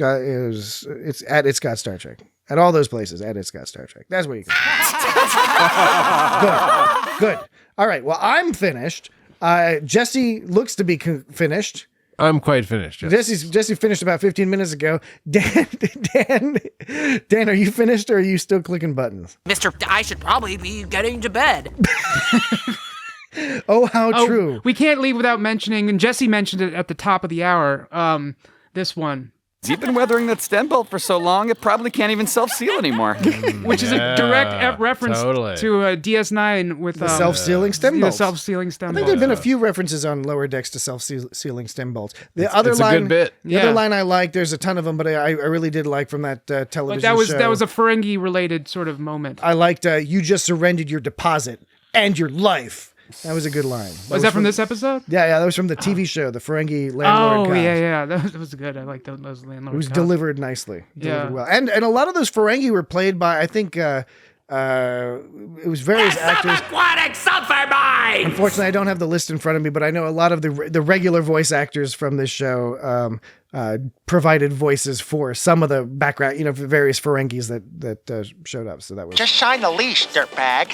at It's Got Star Trek. At all those places, at It's Got Star Trek. That's where you go. Good. All right. Well, I'm finished. Jesse looks to be finished. I'm quite finished. Yes. Jesse finished about 15 minutes ago. Dan, are you finished or are you still clicking buttons? Mister, I should probably be getting to bed. Oh, how true. We can't leave without mentioning, and Jesse mentioned it at the top of the hour, this one. You've been weathering that stem bolt for so long, it probably can't even self-seal anymore. Which is a direct reference to DS9 with the self-sealing stem bolts. The self-sealing stem bolts. I think there have been a few references on Lower Decks to self-sealing stem bolts. The It's a good bit. The other line I like, there's a ton of them, but I really did like from that television show. That was a Ferengi-related sort of moment. I liked, you just surrendered your deposit and your life. That was a good line. Was that from this episode? Yeah, that was from the TV show, the Ferengi landlord. Oh, yeah. That was good. I like those landlord. It was cops. delivered nicely. Yeah. Delivered well. And a lot of those Ferengi were played by, I think, it was various actors. Aquatic sulfur mines! Unfortunately, I don't have the list in front of me, but I know a lot of the regular voice actors from this show provided voices for some of the background, for various Ferengis that showed up. So that was Just shine the leash, dirtbag.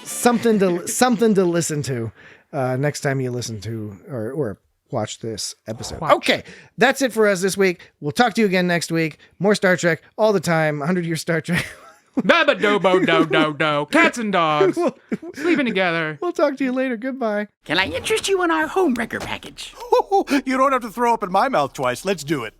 something to listen to next time you listen to or watch this episode. Okay, that's it for us this week. We'll talk to you again next week. More Star Trek all the time. 100-year Star Trek. Do. Cats and dogs sleeping together. We'll talk to you later. Goodbye. Can I interest you in our homewrecker package? You don't have to throw up in my mouth twice. Let's do it.